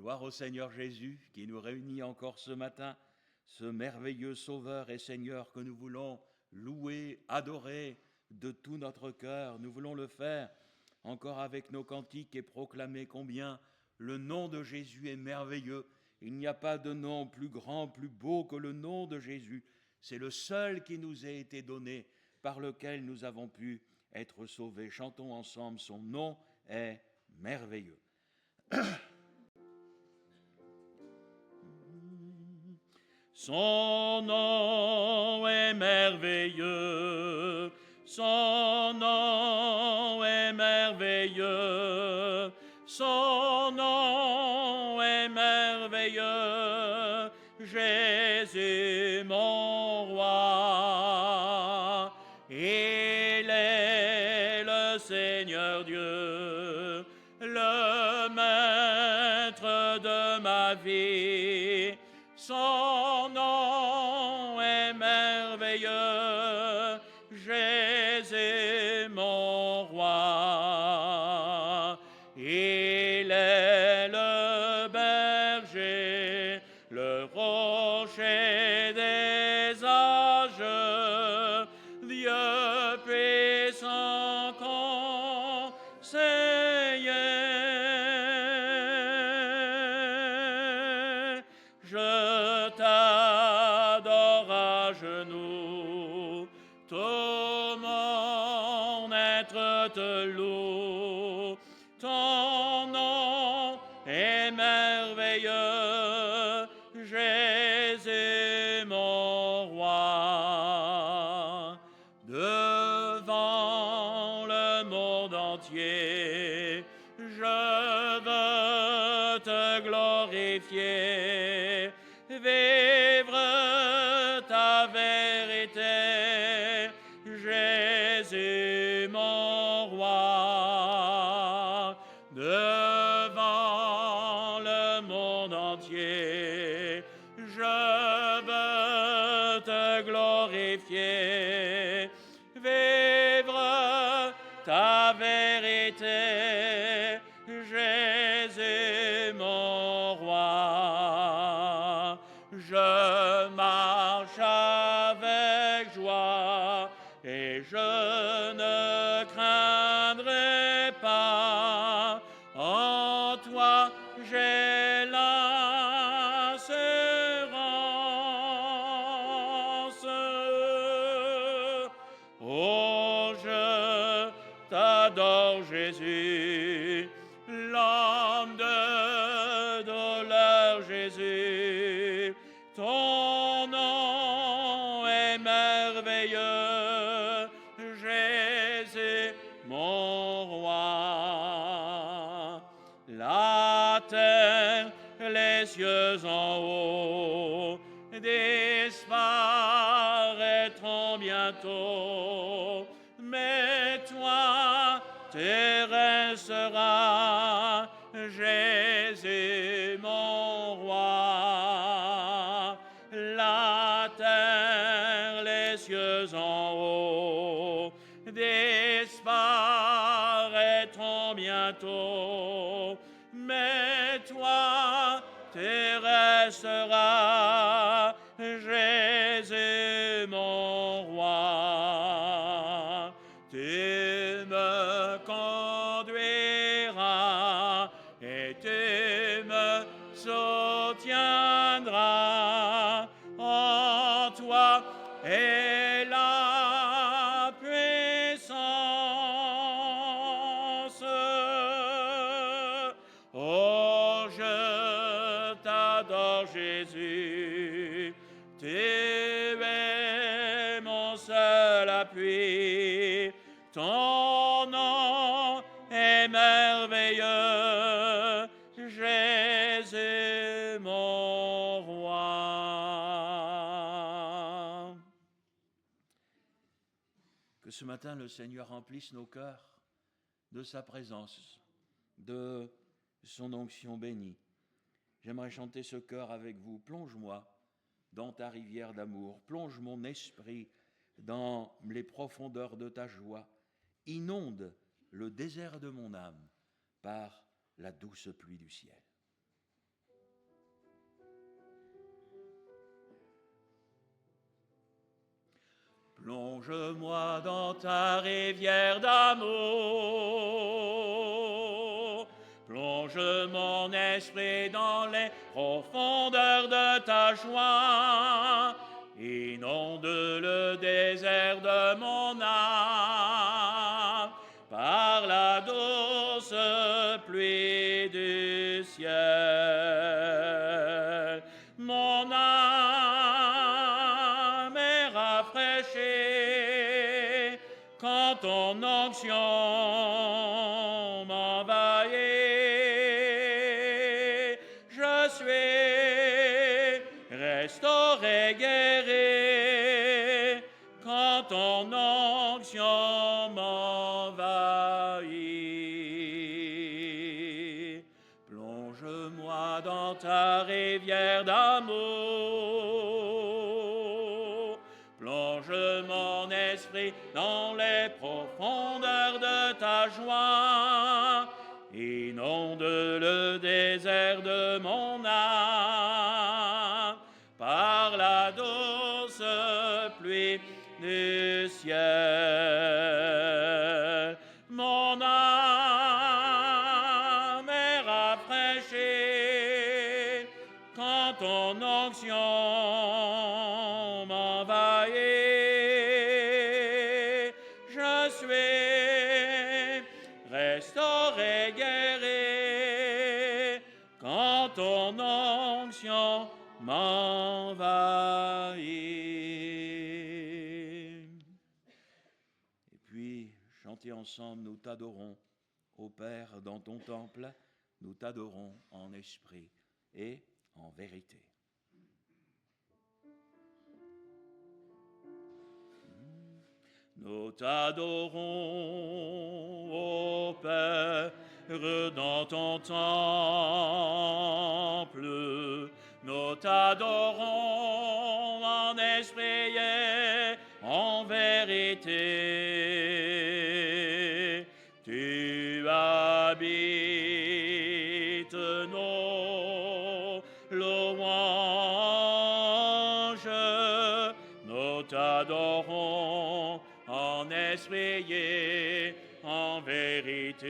Gloire au Seigneur Jésus qui nous réunit encore ce matin, ce merveilleux Sauveur et Seigneur que nous voulons louer, adorer de tout notre cœur. Nous voulons le faire encore avec nos cantiques et proclamer combien le nom de Jésus est merveilleux. Il n'y a pas de nom plus grand, plus beau que le nom de Jésus. C'est le seul qui nous a été donné, par lequel nous avons pu être sauvés. Chantons ensemble, son nom est merveilleux. Son nom est merveilleux, son nom est merveilleux, son nom est merveilleux, Jésus mon roi. Il est le Seigneur Dieu, le maître de ma vie. Son nom est merveilleux, Jésus mon roi. Il est le berger, le rocher des âges, Dieu puissant conseiller. Je t'adore à genoux, tout mon être te loue. Ton nom est merveilleux, Jésus mon roi. Devant le monde entier, je veux te glorifier, vivre ta vérité, Jésus mon roi. Devant le monde entier, je veux te glorifier, vivre ta vérité, Jésus mon roi. Je marche avec joie et je ne craindrai pas. En toi j'ai l'assurance. Oh, je t'adore Jésus, l'homme de douleur Jésus. Ton nom est merveilleux, Jésus mon roi. La terre, les cieux en haut, disparaîtront bientôt, mais toi tu resteras, Jésus mon roi. La terre, les cieux en haut, disparaîtront bientôt, mais toi tu resteras, Jésus mon roi. Tu me conduiras et tu me soutiendras. En toi est la puissance. Oh, je t'adore Jésus, tu es mon seul appui. Ton nom est merveilleux, Jésus mon roi. Que ce matin le Seigneur remplisse nos cœurs de sa présence, de son onction bénie. J'aimerais chanter ce chœur avec vous. Plonge-moi dans ta rivière d'amour, plonge mon esprit dans les profondeurs de ta joie, inonde le désert de mon âme par la douce pluie du ciel. Plonge-moi dans ta rivière d'amour. Plonge mon esprit dans les profondeurs de ta joie. Inonde le désert de mon âme par la douce pluie du ciel. Mon âme est rafraîchie quand ton onction m'envahit. Je suis restauré, guéri quand ton onction m'envahit. Plonge-moi dans ta rivière d'amour. Plonge mon esprit dans les profondeurs de ta joie. Inonde le désert de mon âme par la douce pluie du ciel. Mon âme est rafraîchie quand ton onction m'envahit. Je suis restauré, guéri quand ton onction m'envahit. Et puis, chantez ensemble, nous t'adorons, ô Père, dans ton temple, nous t'adorons en esprit et en vérité. Nous t'adorons, ô Père, dans ton temple. Nous t'adorons en esprit et en vérité. Tu habites nos louanges. Nous t'adorons en esprit et en vérité.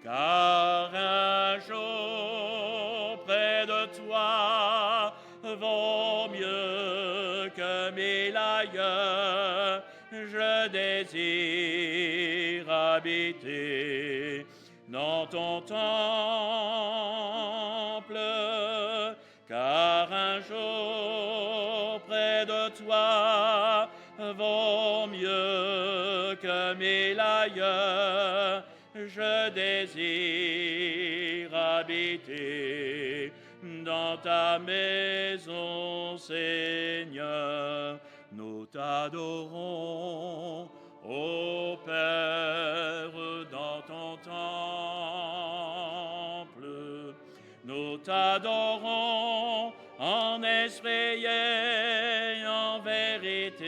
Car un jour près de toi vaut mieux que 1000 ailleurs. Je désire habiter dans ton temple, car un jour près de toi vaut mieux que 1000 ailleurs. Je désire habiter dans ta maison, Seigneur. Nous t'adorons, ô Père, dans ton temple. Nous t'adorons en esprit et en vérité.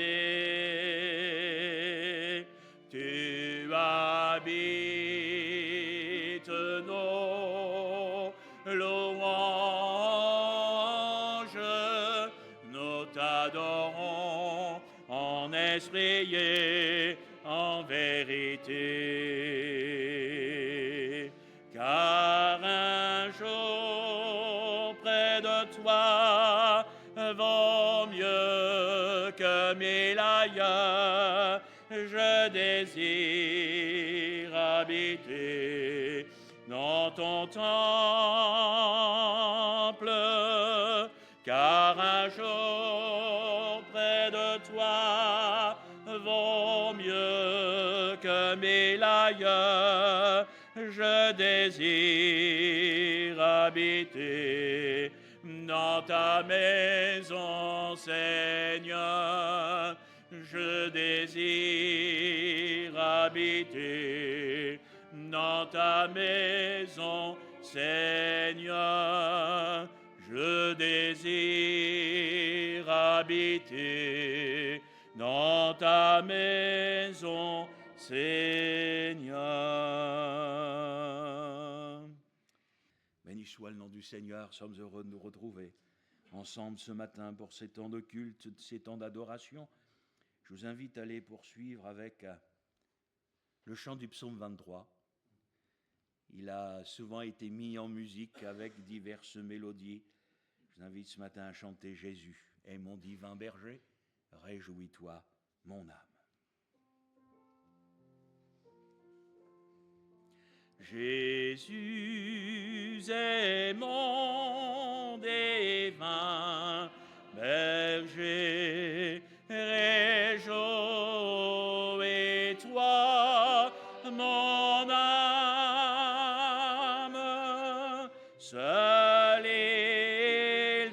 Tu habites nos louanges. Nous t'adorons en esprit et en vérité. Car un jour près de toi vaut mieux que 1000 ailleurs. Je désire habiter dans ton temple, car un jour près de toi vaut mieux que 1000 ailleurs. Je désire habiter dans ta maison, Seigneur. Je désire habiter dans ta maison, Seigneur. Je désire habiter dans ta maison, Seigneur. Béni soit le nom du Seigneur, sommes heureux de nous retrouver ensemble ce matin pour ces temps de culte, ces temps d'adoration. Je vous invite à aller poursuivre avec le chant du psaume 23. Il a souvent été mis en musique avec diverses mélodies. Je vous invite ce matin à chanter Jésus est mon divin berger, réjouis-toi mon âme. Jésus est mon divin berger, réjouis-toi mon âme, seul il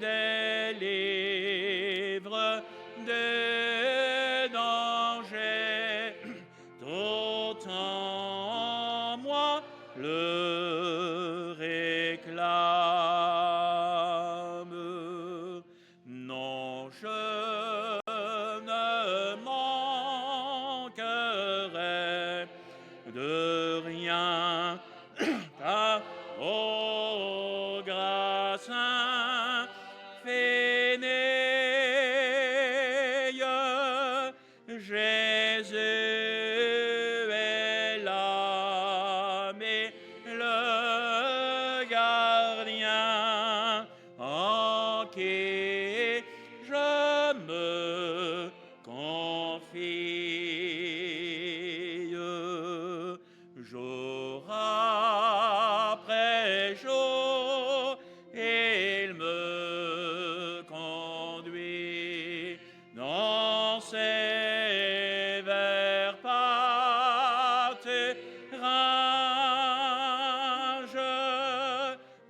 délivre des dangers, tout en moi le réclame. Non, je ne manquerai de rien, car ô grâce infinie, Jésus est là, mais le gardien en qui je me confie. Jour après jour, il me conduit dans ses verts pâturages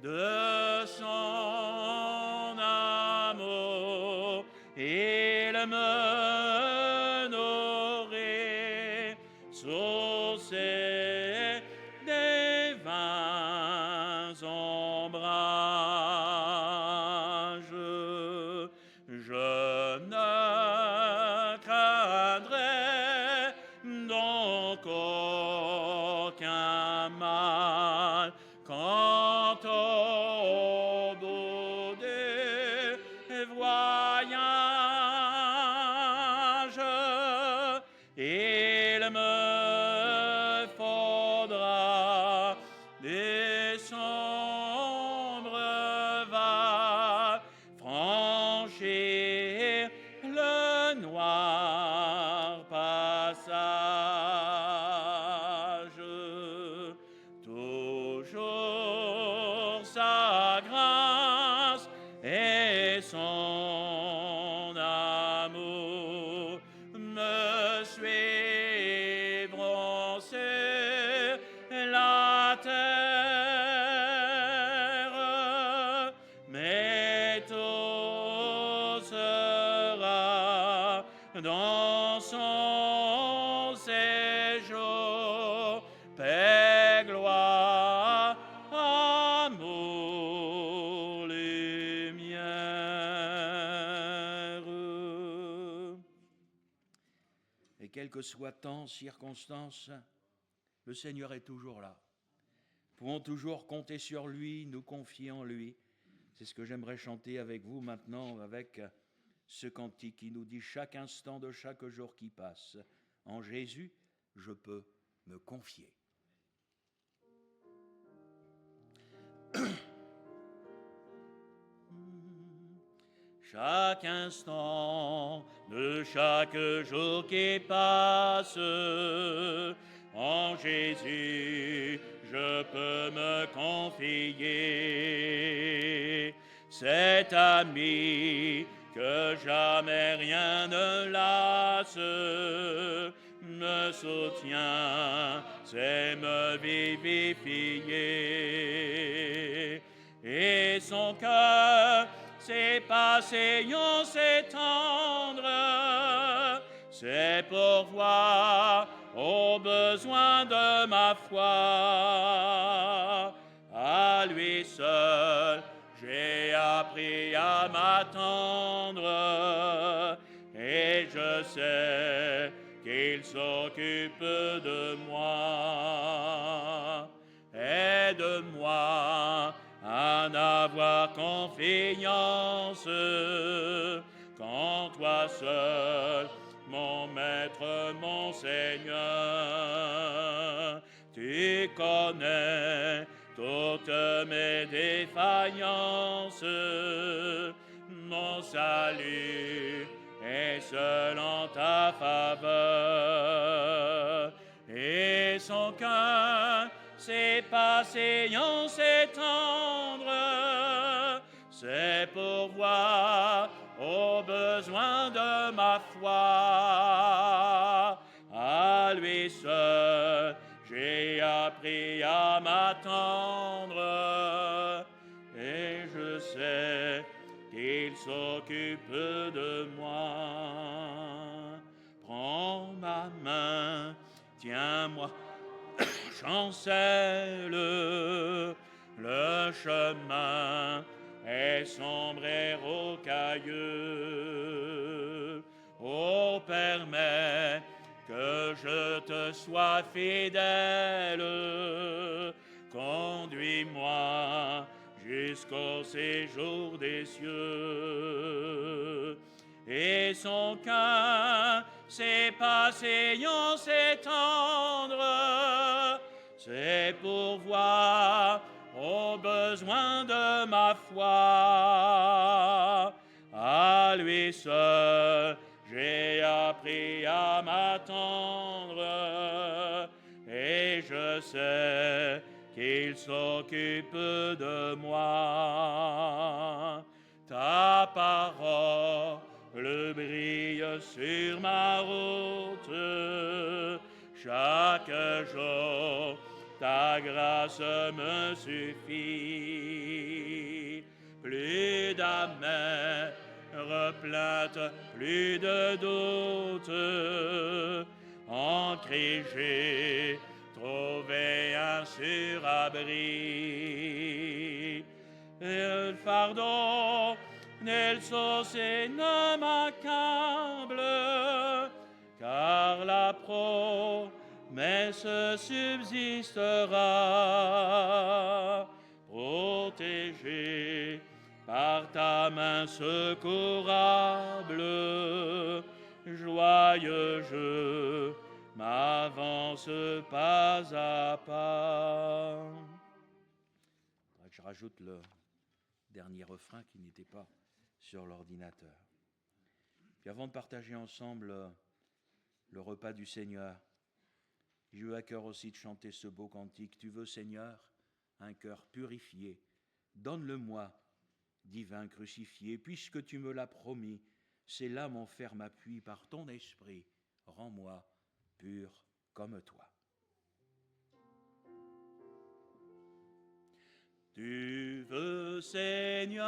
de son amour. Il me nourrit sous ses divins ombrages. Je ne craindrai donc aucun mal quant au bout du voyage. Il me faudra des sombres vagues franchir le noir passage. Toujours sa grâce et son amour me suivront sur la terre, mais tout sera dans son séjour, paix, gloire, amour, lumière. Et quel que soit temps, circonstances, le Seigneur est toujours là. Nous pouvons toujours compter sur lui, nous confier en lui. C'est ce que j'aimerais chanter avec vous maintenant, avec ce cantique qui nous dit « Chaque instant de chaque jour qui passe, en Jésus, je peux me confier. » Chaque instant de chaque jour qui passe, en Jésus, je peux me confier. Cet ami que jamais rien ne lasse, me soutient, sait me vivifier. Et son cœur, c'est patient, c'est tendre, c'est pourvoir aux besoins de ma foi. À lui seul, j'ai appris à m'attendre, et je sais qu'il s'occupe de moi. Aide-moi à n'avoir confiance qu'en toi seul, mon Maître, mon Seigneur. Tu connais toutes mes défaillances, mon salut est seul en ta faveur. Et son cœur, c'est patient, c'est tendre, c'est pour voir aux besoins de ma foi. À lui seul, j'ai appris à m'attendre, et je sais qu'il s'occupe de moi. Prends ma main, tiens-moi, chancelle, le chemin est sombre et rocailleux. Oh, permets que je te sois fidèle, conduis-moi jusqu'au séjour des cieux. Et son cœur, c'est patient, c'est tendre, c'est pour voir aux besoins de ma foi. À lui seul, j'ai appris à m'attendre, et je sais qu'il s'occupe de moi. Ta parole brille sur ma route, chaque jour ta grâce me suffit. Plus d'amères plaintes, plus de doutes, en Christ j'ai trouvé un surabri. Et le fardeau nel saucé ne m'accable, car la promesse subsistera, protégé par ta main secourable, joyeux je m'avance pas à pas. Je rajoute le dernier refrain qui n'était pas sur l'ordinateur. Puis avant de partager ensemble le repas du Seigneur, j'ai eu à cœur aussi de chanter ce beau cantique. Tu veux, Seigneur, un cœur purifié, donne-le-moi, divin crucifié, puisque tu me l'as promis, c'est là mon ferme appui, par ton esprit, rends-moi pur comme toi. Tu veux, Seigneur,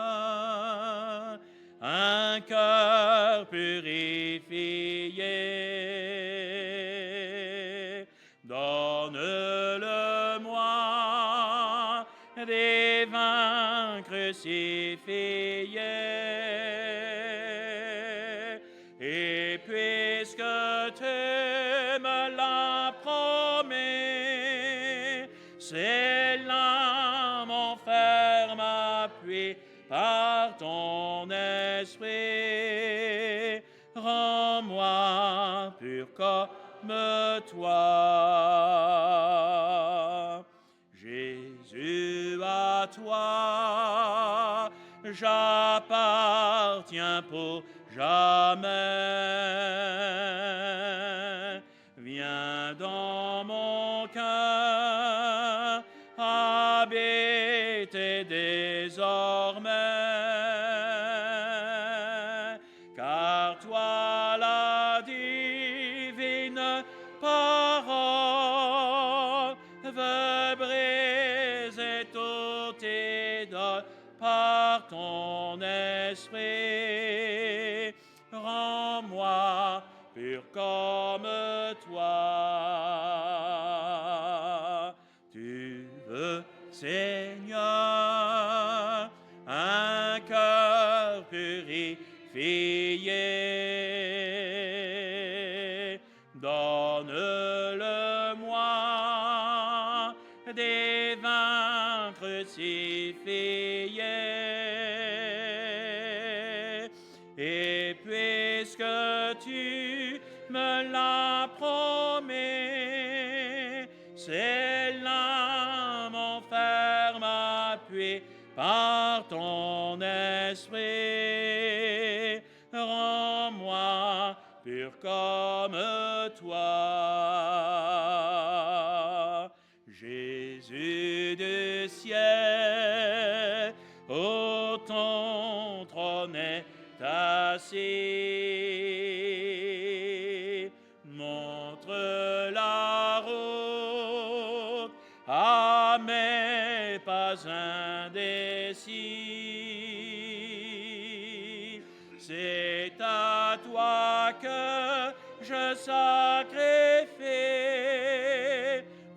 un cœur purifié, donne-le-moi, divin crucifié, et puisque tu me l'as promis, c'est là mon ferme appui, par ton esprit, rends-moi pur comme toi. Jésus, à toi j'appartiens pour jamais. Viens dans mon cœur, habiter désormais, car toi la divine parole veut briser toutes tes idoles par ton esprit. Rends-moi pur comme toi. Tu veux, Seigneur, un cœur purifié, donne-le-moi, divin crucifié. Et puisque tu me l'as promis, c'est là mon ferme appui par ton esprit. Rends-moi pur comme toi. Jésus du ciel, ô ton trône est assis. Montre la route à mes pas indécis. C'est à toi que je sacrifie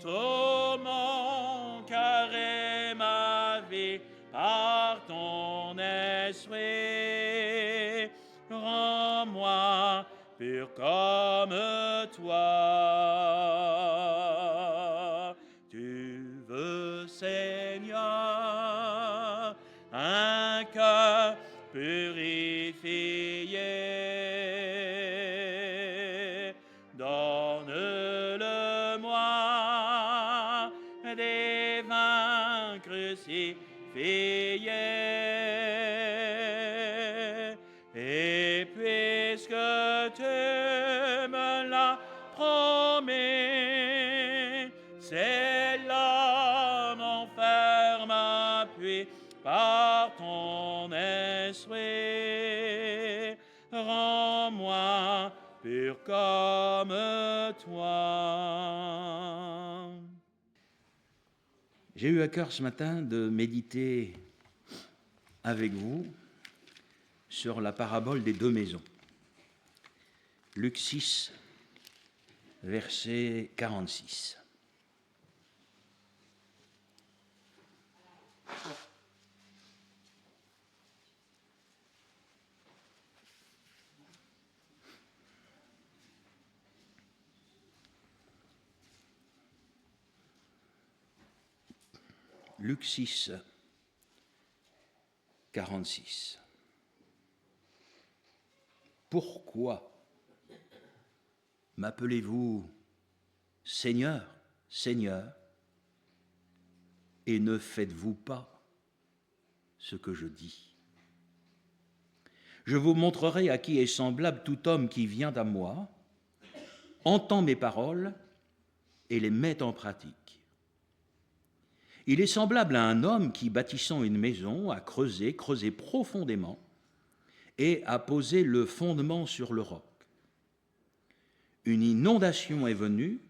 tout mon cœur et ma vie par ton esprit. Rends-moi pur comme toi. Tu veux, Seigneur, un cœur purifié. Donne-le-moi des vins crucifiés. Et puisque tu me l'as promis, c'est là mon ferme appui par ton esprit. Rends-moi pur comme toi. J'ai eu à cœur ce matin de méditer avec vous sur la parabole des deux maisons. Luc 6, verset 46. Luc 6, 46. Pourquoi m'appelez-vous Seigneur, Seigneur, et ne faites-vous pas ce que je dis? Je vous montrerai à qui est semblable tout homme qui vient à moi, entend mes paroles et les met en pratique. Il est semblable à un homme qui, bâtissant une maison, a creusé profondément et a posé le fondement sur le roc. Une inondation est venue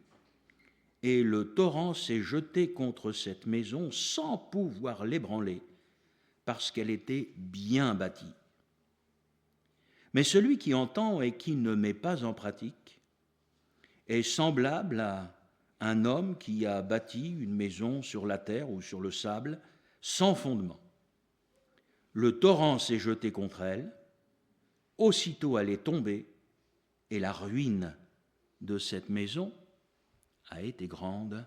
et le torrent s'est jeté contre cette maison sans pouvoir l'ébranler parce qu'elle était bien bâtie. Mais celui qui entend et qui ne met pas en pratique est semblable à un homme qui a bâti une maison sur la terre ou sur le sable sans fondement. Le torrent s'est jeté contre elle, aussitôt elle est tombée, et la ruine de cette maison a été grande.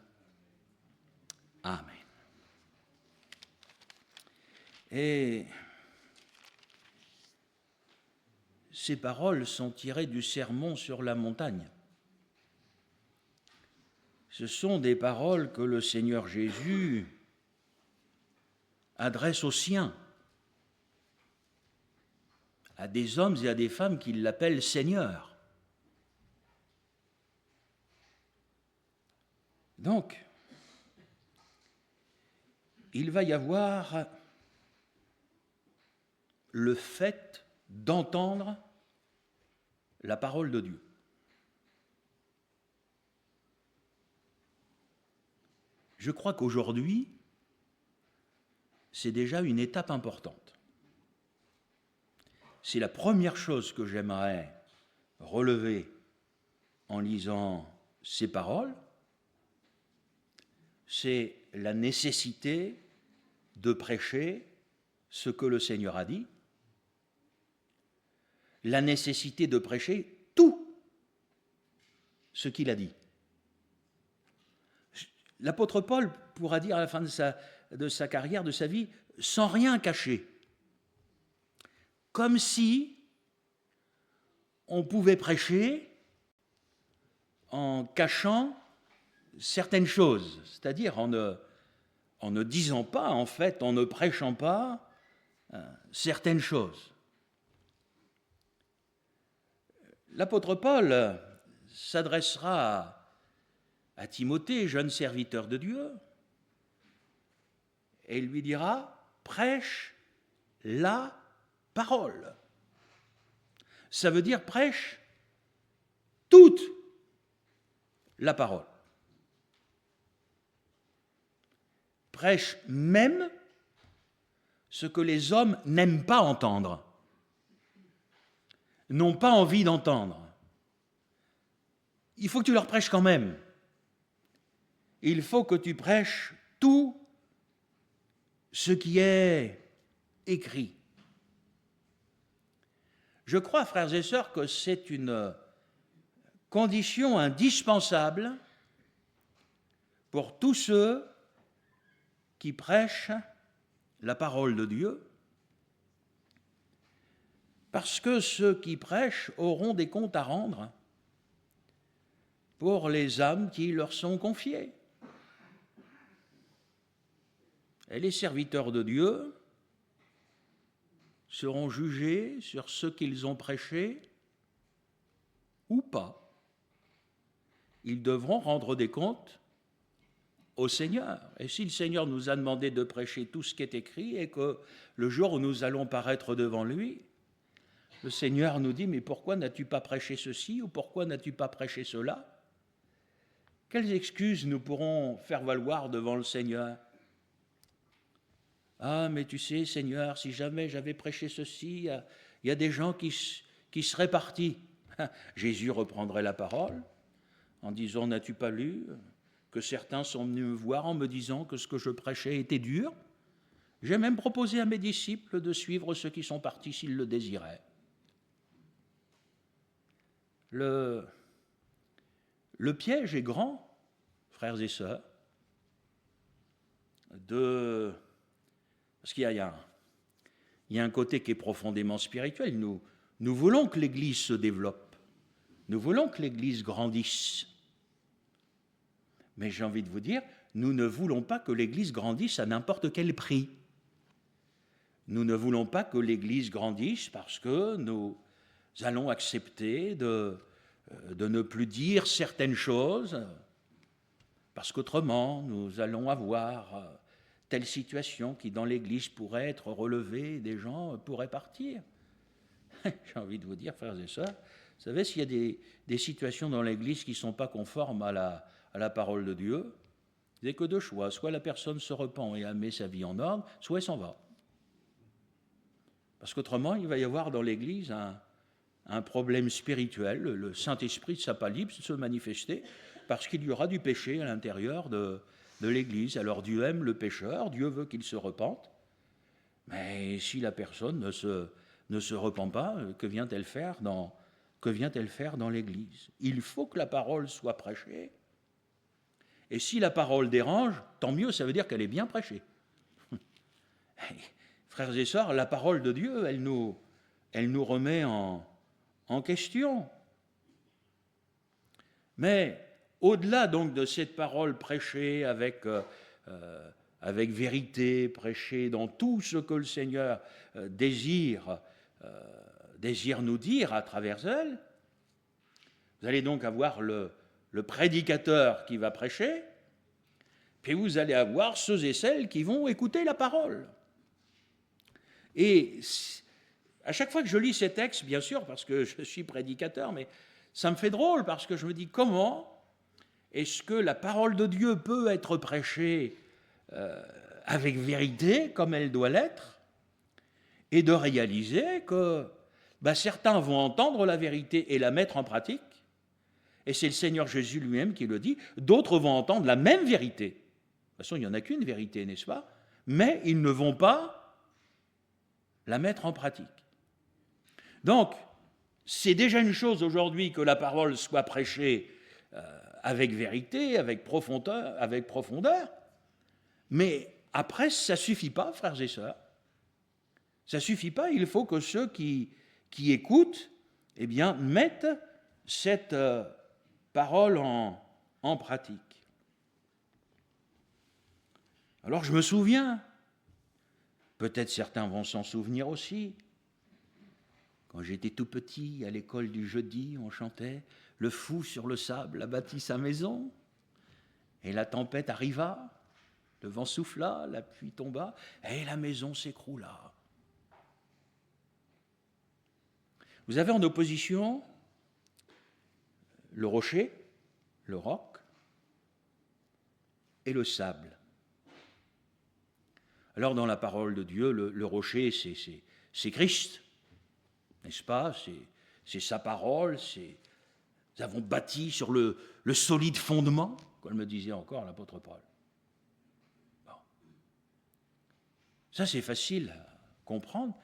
Amen. Et ces paroles sont tirées du Sermon sur la montagne. Ce sont des paroles que le Seigneur Jésus adresse aux siens, à des hommes et à des femmes qui l'appellent Seigneur. Donc, il va y avoir le fait d'entendre la parole de Dieu. Je crois qu'aujourd'hui, c'est déjà une étape importante. C'est la première chose que j'aimerais relever en lisant ces paroles, c'est la nécessité de prêcher ce que le Seigneur a dit, la nécessité de prêcher tout ce qu'il a dit. L'apôtre Paul pourra dire à la fin de sa carrière, de sa vie, sans rien cacher. Comme si on pouvait prêcher en cachant certaines choses, c'est-à-dire en ne disant pas, en fait, en ne prêchant pas certaines choses. L'apôtre Paul s'adressera à Timothée, jeune serviteur de Dieu, et il lui dira « prêche la parole ». Ça veut dire prêche toute la parole. Prêche même ce que les hommes n'aiment pas entendre, n'ont pas envie d'entendre. Il faut que tu leur prêches quand même. Il faut que tu prêches tout ce qui est écrit. Je crois, frères et sœurs, que c'est une condition indispensable pour tous ceux qui prêchent la parole de Dieu, parce que ceux qui prêchent auront des comptes à rendre pour les âmes qui leur sont confiées. Et les serviteurs de Dieu seront jugés sur ce qu'ils ont prêché ou pas. Ils devront rendre des comptes au Seigneur. Et si le Seigneur nous a demandé de prêcher tout ce qui est écrit et que le jour où nous allons paraître devant lui, le Seigneur nous dit « Mais pourquoi n'as-tu pas prêché ceci ou pourquoi n'as-tu pas prêché cela ?» Quelles excuses nous pourrons faire valoir devant le Seigneur ? Ah, mais tu sais, Seigneur, si jamais j'avais prêché ceci, il y a des gens qui seraient partis. Jésus reprendrait la parole en disant « N'as-tu pas lu que certains sont venus me voir en me disant que ce que je prêchais était dur ? J'ai même proposé à mes disciples de suivre ceux qui sont partis s'ils le désiraient. » Le piège est grand, frères et sœurs, parce qu'il y a un côté qui est profondément spirituel. Nous voulons que l'Église se développe, nous voulons que l'Église grandisse. Mais j'ai envie de vous dire, nous ne voulons pas que l'Église grandisse à n'importe quel prix. Nous ne voulons pas que l'Église grandisse parce que nous allons accepter de ne plus dire certaines choses, parce qu'autrement, nous allons avoir telle situation qui, dans l'Église, pourrait être relevée et des gens pourraient partir. J'ai envie de vous dire, frères et sœurs, vous savez, s'il y a des situations dans l'Église qui ne sont pas conformes à la parole de Dieu, il n'y a que deux choix. Soit la personne se repent et met sa vie en ordre, soit elle s'en va. Parce qu'autrement, il va y avoir dans l'Église un problème spirituel. Le Saint-Esprit ne sera pas libre de se manifester parce qu'il y aura du péché à l'intérieur de l'Église. Alors Dieu aime le pécheur, Dieu veut qu'il se repente. Mais si la personne ne se repent pas, que vient-elle faire dans l'Église ? Il faut que la parole soit prêchée. Et si la parole dérange, tant mieux, ça veut dire qu'elle est bien prêchée. Frères et sœurs, la parole de Dieu, elle nous remet en question. Mais au-delà donc de cette parole prêchée avec vérité, prêchée dans tout ce que le Seigneur désire nous dire à travers elle, vous allez donc avoir le prédicateur qui va prêcher, puis vous allez avoir ceux et celles qui vont écouter la parole. Et à chaque fois que je lis ces textes, bien sûr, parce que je suis prédicateur, mais ça me fait drôle parce que je me dis comment est-ce que la parole de Dieu peut être prêchée avec vérité, comme elle doit l'être, et de réaliser que certains vont entendre la vérité et la mettre en pratique, et c'est le Seigneur Jésus lui-même qui le dit, d'autres vont entendre la même vérité. De toute façon, il n'y en a qu'une vérité, n'est-ce pas ? Mais ils ne vont pas la mettre en pratique. Donc, c'est déjà une chose aujourd'hui que la parole soit prêchée avec vérité, avec profondeur, mais après, ça ne suffit pas, frères et sœurs. Ça ne suffit pas, il faut que ceux qui écoutent, eh bien, mettent cette parole en pratique. Alors je me souviens, peut-être certains vont s'en souvenir aussi, quand j'étais tout petit, à l'école du jeudi, on chantait « Le fou sur le sable a bâti sa maison ». Et la tempête arriva, le vent souffla, la pluie tomba, et la maison s'écroula. Vous avez en opposition le rocher, le roc, et le sable. Alors dans la parole de Dieu, le rocher, c'est Christ, n'est-ce pas? C'est sa parole, nous avons bâti sur le solide fondement, comme me disait encore l'apôtre Paul. Bon. Ça, c'est facile à comprendre,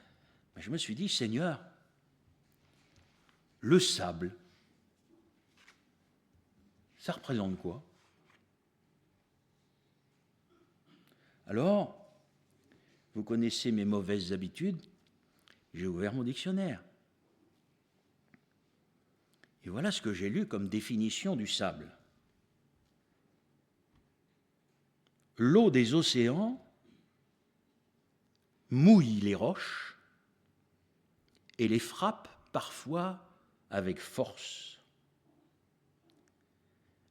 mais je me suis dit, Seigneur, le sable, ça représente quoi? Alors, vous connaissez mes mauvaises habitudes, j'ai ouvert mon dictionnaire. Et voilà ce que j'ai lu comme définition du sable. L'eau des océans mouille les roches et les frappe parfois avec force.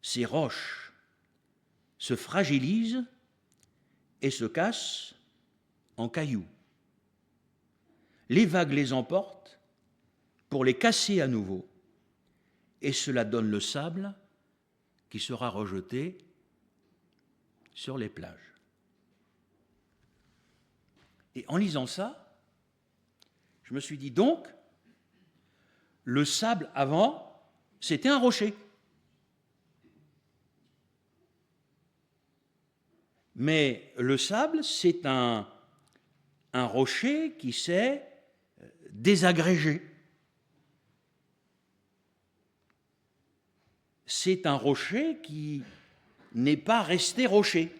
Ces roches se fragilisent et se cassent en cailloux. Les vagues les emportent pour les casser à nouveau, et cela donne le sable qui sera rejeté sur les plages. Et en lisant ça, je me suis dit donc, le sable avant, c'était un rocher. Mais le sable, c'est un rocher qui s'est désagrégé. C'est un rocher qui n'est pas resté rocher.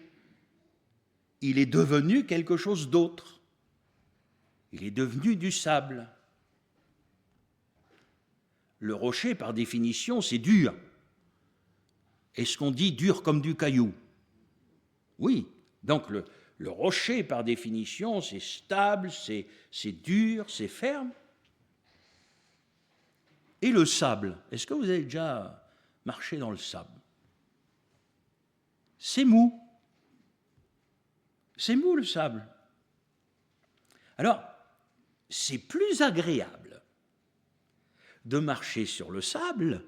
Il est devenu quelque chose d'autre. Il est devenu du sable. Le rocher, par définition, c'est dur. Est-ce qu'on dit dur comme du caillou? Oui. Donc le rocher, par définition, c'est stable, c'est dur, c'est ferme. Et le sable, est-ce que vous avez déjà marché dans le sable? C'est mou. C'est mou le sable. Alors, c'est plus agréable de marcher sur le sable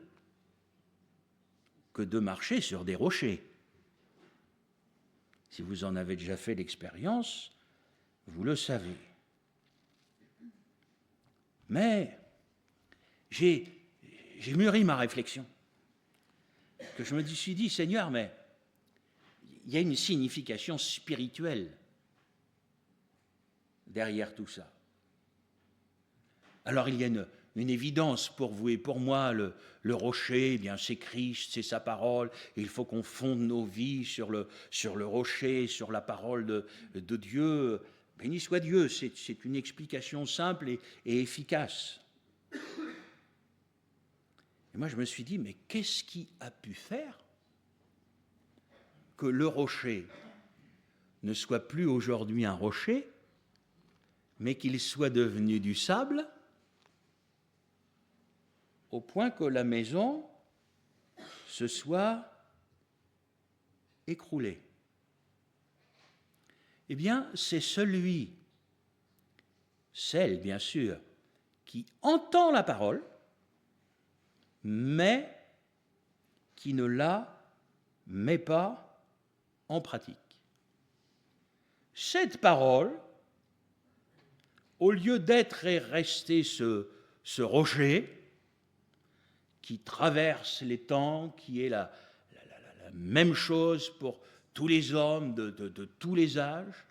que de marcher sur des rochers. Si vous en avez déjà fait l'expérience, vous le savez. Mais j'ai mûri ma réflexion. Que je me suis dit, Seigneur, mais il y a une signification spirituelle derrière tout ça. Alors il y a une évidence pour vous et pour moi, le rocher, eh bien c'est Christ, c'est sa parole, et il faut qu'on fonde nos vies sur le rocher, sur la parole de Dieu. Béni soit Dieu, c'est une explication simple et efficace. Et moi je me suis dit, mais qu'est-ce qui a pu faire que le rocher ne soit plus aujourd'hui un rocher, mais qu'il soit devenu du sable, au point que la maison se soit écroulée? Eh bien, c'est celle bien sûr, qui entend la parole, mais qui ne la met pas en pratique. Cette parole, au lieu d'être et rester ce rocher qui traverse les temps, qui est la même chose pour tous les hommes de tous les âges,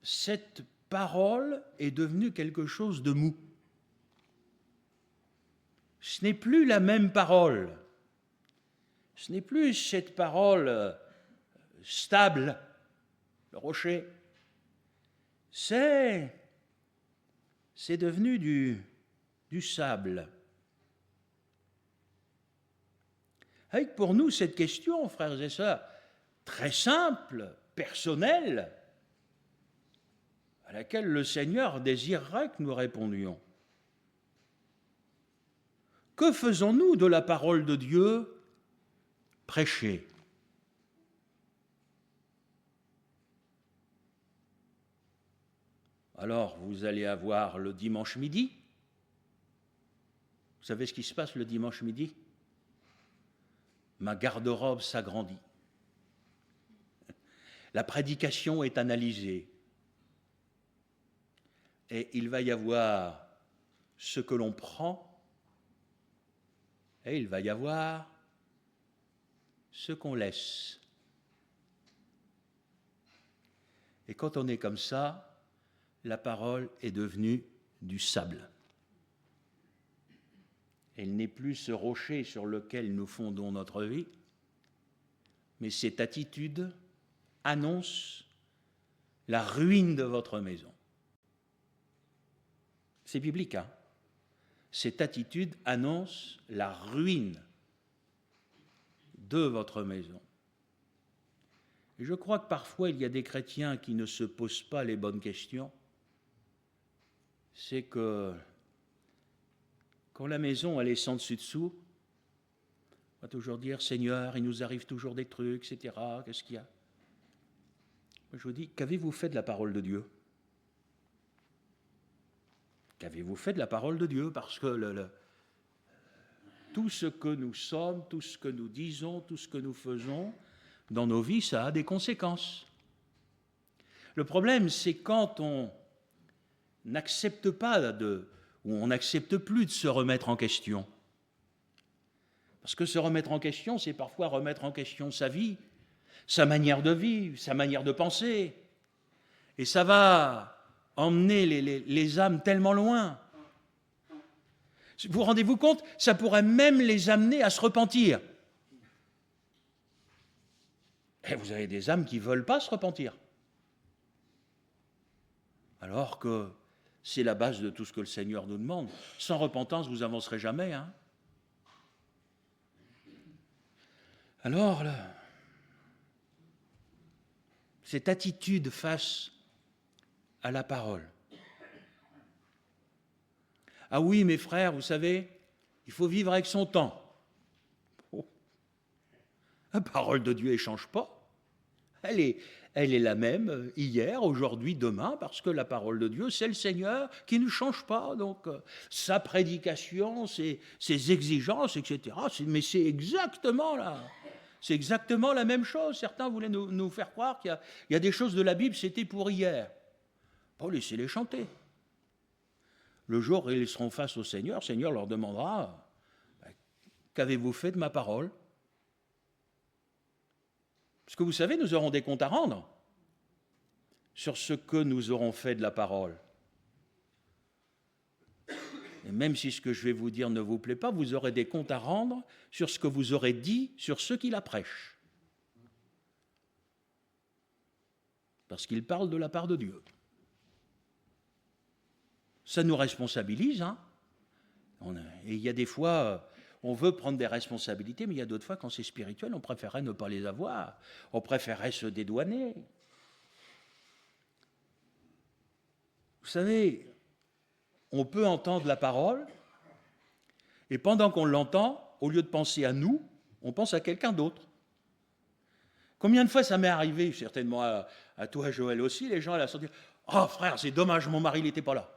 cette parole est devenue quelque chose de mou. Ce n'est plus la même parole. Ce n'est plus cette parole stable le rocher. C'est devenu du sable. Avec pour nous cette question, frères et sœurs, très simple, personnelle, à laquelle le Seigneur désirerait que nous répondions. Que faisons-nous de la parole de Dieu prêchée ? Alors, vous allez avoir le dimanche midi. Vous savez ce qui se passe le dimanche midi ? Ma garde-robe s'agrandit. La prédication est analysée. Et il va y avoir ce que l'on prend, et il va y avoir ce qu'on laisse. Et quand on est comme ça, la parole est devenue du sable. Elle n'est plus ce rocher sur lequel nous fondons notre vie, mais cette attitude annonce la ruine de votre maison. C'est biblique, hein ? Cette attitude annonce la ruine de votre maison. Et je crois que parfois, il y a des chrétiens qui ne se posent pas les bonnes questions. C'est que quand la maison elle est sans dessus-dessous, on va toujours dire « Seigneur, il nous arrive toujours des trucs, etc. » Qu'est-ce qu'il y a ? Moi, je vous dis, qu'avez-vous fait de la parole de Dieu ? Qu'avez-vous fait de la parole de Dieu ? Parce que tout ce que nous sommes, tout ce que nous disons, tout ce que nous faisons dans nos vies, ça a des conséquences. Le problème, c'est quand on n'accepte pas ou on n'accepte plus de se remettre en question. Parce que se remettre en question, c'est parfois remettre en question sa vie, sa manière de vivre, sa manière de penser. Et ça va emmener les âmes tellement loin. Vous rendez-vous compte ? Ça pourrait même les amener à se repentir. Et vous avez des âmes qui ne veulent pas se repentir. Alors que c'est la base de tout ce que le Seigneur nous demande. Sans repentance, vous n'avancerez jamais. Hein ? Alors, cette attitude face à la parole. Ah oui, mes frères, vous savez, il faut vivre avec son temps. Oh. La parole de Dieu ne change pas. Elle est la même hier, aujourd'hui, demain, parce que la parole de Dieu, c'est le Seigneur qui ne change pas. Donc, sa prédication, ses exigences, etc. Mais c'est exactement là. C'est exactement la même chose. Certains voulaient nous faire croire qu'il y a des choses de la Bible, c'était pour hier. Bon, laissez-les chanter. Le jour où ils seront face au Seigneur, le Seigneur leur demandera « Qu'avez-vous fait de ma parole ?» Parce que vous savez, nous aurons des comptes à rendre sur ce que nous aurons fait de la parole. Et même si ce que je vais vous dire ne vous plaît pas, vous aurez des comptes à rendre sur ce que vous aurez dit sur ceux qui la prêchent. Parce qu'ils parlent de la part de Dieu. Ça nous responsabilise, hein. Et il y a des fois, on veut prendre des responsabilités, mais il y a d'autres fois, quand c'est spirituel, on préférerait ne pas les avoir. On préférerait se dédouaner. Vous savez, on peut entendre la parole, et pendant qu'on l'entend, au lieu de penser à nous, on pense à quelqu'un d'autre. Combien de fois ça m'est arrivé, certainement à toi, Joël aussi, les gens allaient se dire « Oh frère, c'est dommage, mon mari n'était pas là. »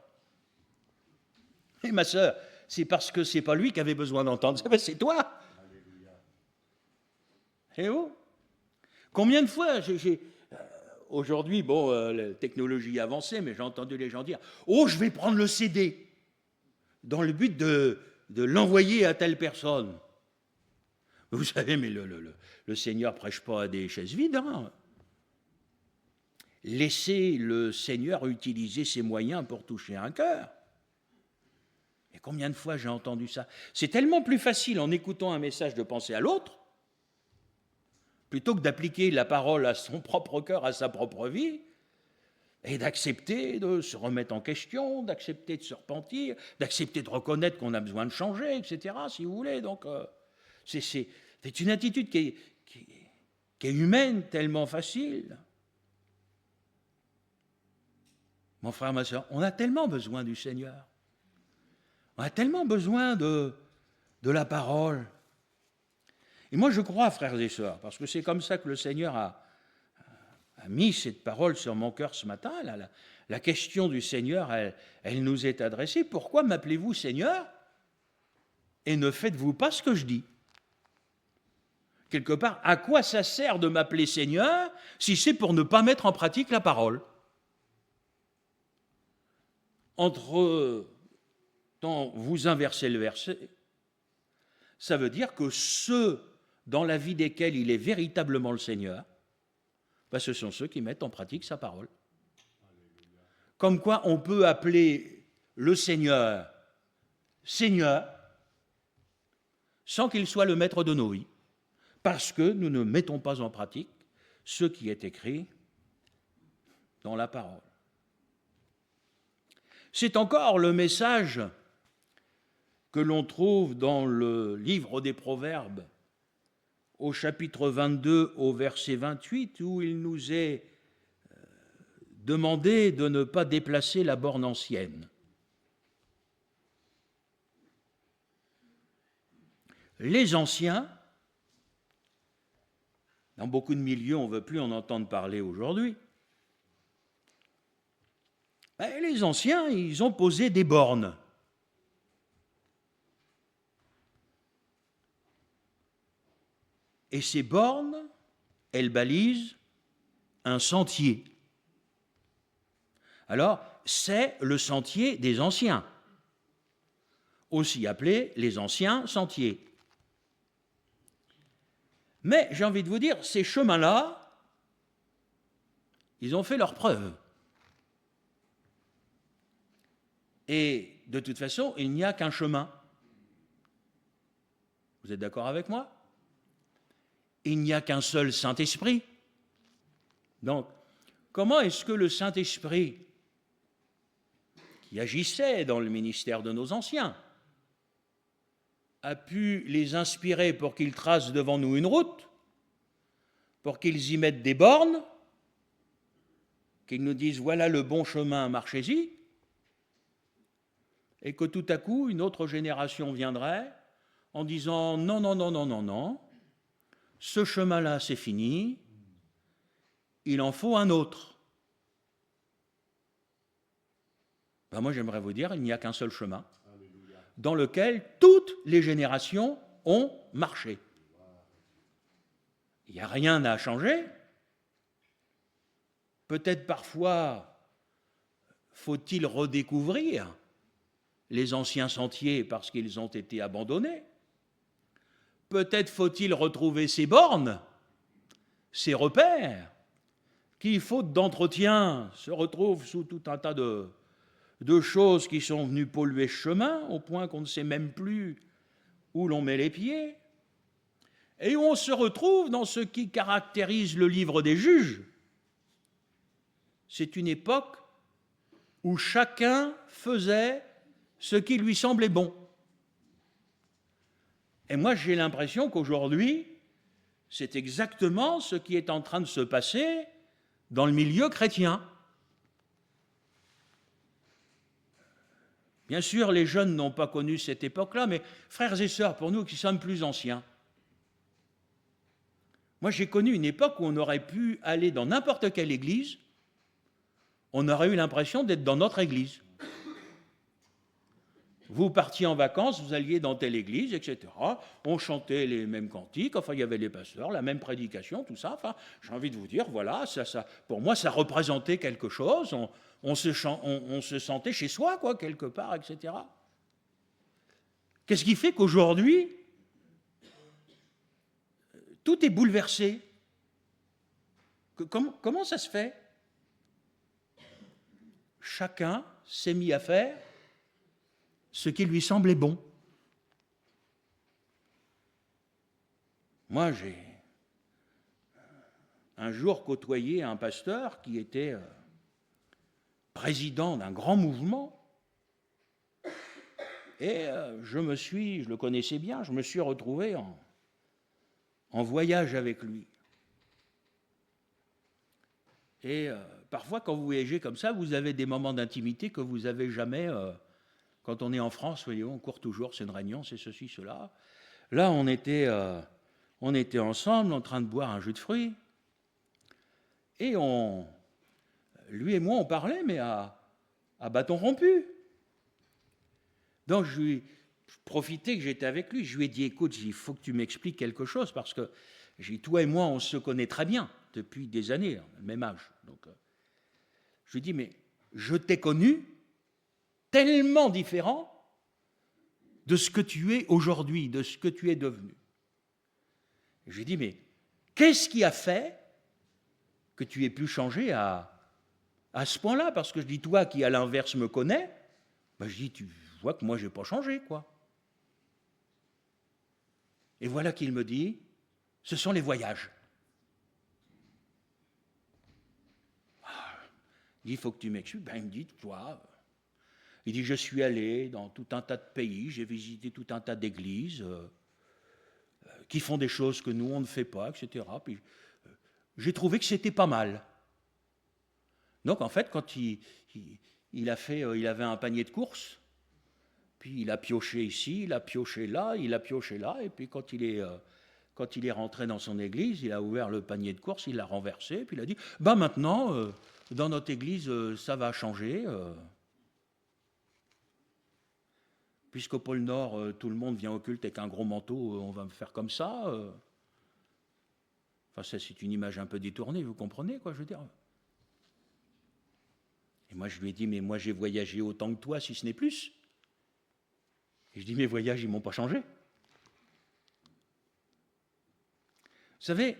Et ma sœur, c'est parce que c'est pas lui qui avait besoin d'entendre, c'est toi. Et oh, combien de fois aujourd'hui, bon, la technologie a avancé, mais j'ai entendu les gens dire « Oh, je vais prendre le CD » dans le but de l'envoyer à telle personne. Vous savez, mais le Seigneur ne prêche pas à des chaises vides. Hein. Laissez le Seigneur utiliser ses moyens pour toucher un cœur. Et combien de fois j'ai entendu ça ? C'est tellement plus facile en écoutant un message de penser à l'autre plutôt que d'appliquer la parole à son propre cœur, à sa propre vie, et d'accepter de se remettre en question, d'accepter de se repentir, d'accepter de reconnaître qu'on a besoin de changer, etc., si vous voulez. Donc, c'est une attitude qui est humaine, tellement facile. Mon frère, ma soeur, on a tellement besoin du Seigneur. On a tellement besoin de la parole. Et moi, je crois, frères et sœurs, parce que c'est comme ça que le Seigneur a mis cette parole sur mon cœur ce matin. La question du Seigneur, elle nous est adressée. Pourquoi m'appelez-vous Seigneur et ne faites-vous pas ce que je dis? Quelque part, à quoi ça sert de m'appeler Seigneur si c'est pour ne pas mettre en pratique la parole? Entre temps, vous inversez le verset, ça veut dire que ceux dans la vie desquels il est véritablement le Seigneur, ce sont ceux qui mettent en pratique sa parole. Comme quoi on peut appeler le Seigneur Seigneur sans qu'il soit le maître de nos vies, parce que nous ne mettons pas en pratique ce qui est écrit dans la parole. C'est encore le message que l'on trouve dans le livre des Proverbes, au chapitre 22, au verset 28, où il nous est demandé de ne pas déplacer la borne ancienne. Les anciens, dans beaucoup de milieux, on ne veut plus en entendre parler aujourd'hui, les anciens, ils ont posé des bornes. Et ces bornes, elles balisent un sentier. Alors, c'est le sentier des anciens, aussi appelé les anciens sentiers. Mais j'ai envie de vous dire, ces chemins-là, ils ont fait leurs preuves. Et de toute façon, il n'y a qu'un chemin. Vous êtes d'accord avec moi? Il n'y a qu'un seul Saint-Esprit. Donc, comment est-ce que le Saint-Esprit, qui agissait dans le ministère de nos anciens, a pu les inspirer pour qu'ils tracent devant nous une route, pour qu'ils y mettent des bornes, qu'ils nous disent « voilà le bon chemin, marchez-y », et que tout à coup, une autre génération viendrait en disant « non, non, non, non, non, non, ce chemin-là, c'est fini, il en faut un autre. » Moi, j'aimerais vous dire, il n'y a qu'un seul chemin dans lequel toutes les générations ont marché. Il n'y a rien à changer. Peut-être parfois faut-il redécouvrir les anciens sentiers parce qu'ils ont été abandonnés. Peut-être faut-il retrouver ces bornes, ces repères, qui, faute d'entretien, se retrouvent sous tout un tas de choses qui sont venues polluer ce chemin, au point qu'on ne sait même plus où l'on met les pieds, et où on se retrouve dans ce qui caractérise le livre des Juges. C'est une époque où chacun faisait ce qui lui semblait bon. Et moi, j'ai l'impression qu'aujourd'hui, c'est exactement ce qui est en train de se passer dans le milieu chrétien. Bien sûr, les jeunes n'ont pas connu cette époque-là, mais frères et sœurs, pour nous qui sommes plus anciens, moi j'ai connu une époque où on aurait pu aller dans n'importe quelle église, on aurait eu l'impression d'être dans notre église. Vous partiez en vacances, vous alliez dans telle église, etc. On chantait les mêmes cantiques, enfin il y avait les pasteurs, la même prédication, tout ça. Enfin, j'ai envie de vous dire, voilà, ça, pour moi ça représentait quelque chose, on se sentait chez soi, quoi, quelque part, etc. Qu'est-ce qui fait qu'aujourd'hui, tout est bouleversé? Comment ça se fait? Chacun s'est mis à faire ce qui lui semblait bon. Moi, un jour côtoyé un pasteur qui était président d'un grand mouvement. Et je le connaissais bien, je me suis retrouvé en voyage avec lui. Et parfois, quand vous voyagez comme ça, vous avez des moments d'intimité que vous n'avez jamais. Quand on est en France, voyez, on court toujours, c'est une réunion, c'est ceci, cela. Là, on était ensemble en train de boire un jus de fruits. Et lui et moi, on parlait, mais à bâton rompu. Donc, je profitais que j'étais avec lui. Je lui ai dit, écoute, il faut que tu m'expliques quelque chose, parce que toi et moi, on se connaît très bien depuis des années, le même âge. Donc, je lui ai dit, mais je t'ai connu tellement différent de ce que tu es aujourd'hui, de ce que tu es devenu. Je lui ai dit, mais qu'est-ce qui a fait que tu aies pu changer à ce point-là? Parce que je dis, toi qui à l'inverse me connais, ben je dis, tu vois que moi je n'ai pas changé, quoi. Et voilà qu'il me dit, ce sont les voyages. Il faut que tu m'expliques. Ben, il me dit, toi, il dit, je suis allé dans tout un tas de pays, j'ai visité tout un tas d'églises qui font des choses que nous, on ne fait pas, etc. Puis, j'ai trouvé que c'était pas mal. Donc, en fait, quand il avait un panier de courses, puis il a pioché ici, il a pioché là, et puis quand il est rentré dans son église, il a ouvert le panier de courses, il l'a renversé, puis il a dit, ben maintenant, dans notre église, ça va changer. Puisqu'au pôle Nord, tout le monde vient au culte avec un gros manteau, on va me faire comme ça. Enfin, ça, c'est une image un peu détournée, vous comprenez, quoi, je veux dire. Et moi, je lui ai dit, mais moi, j'ai voyagé autant que toi, si ce n'est plus. Et je dis, mes voyages, ils ne m'ont pas changé. Vous savez,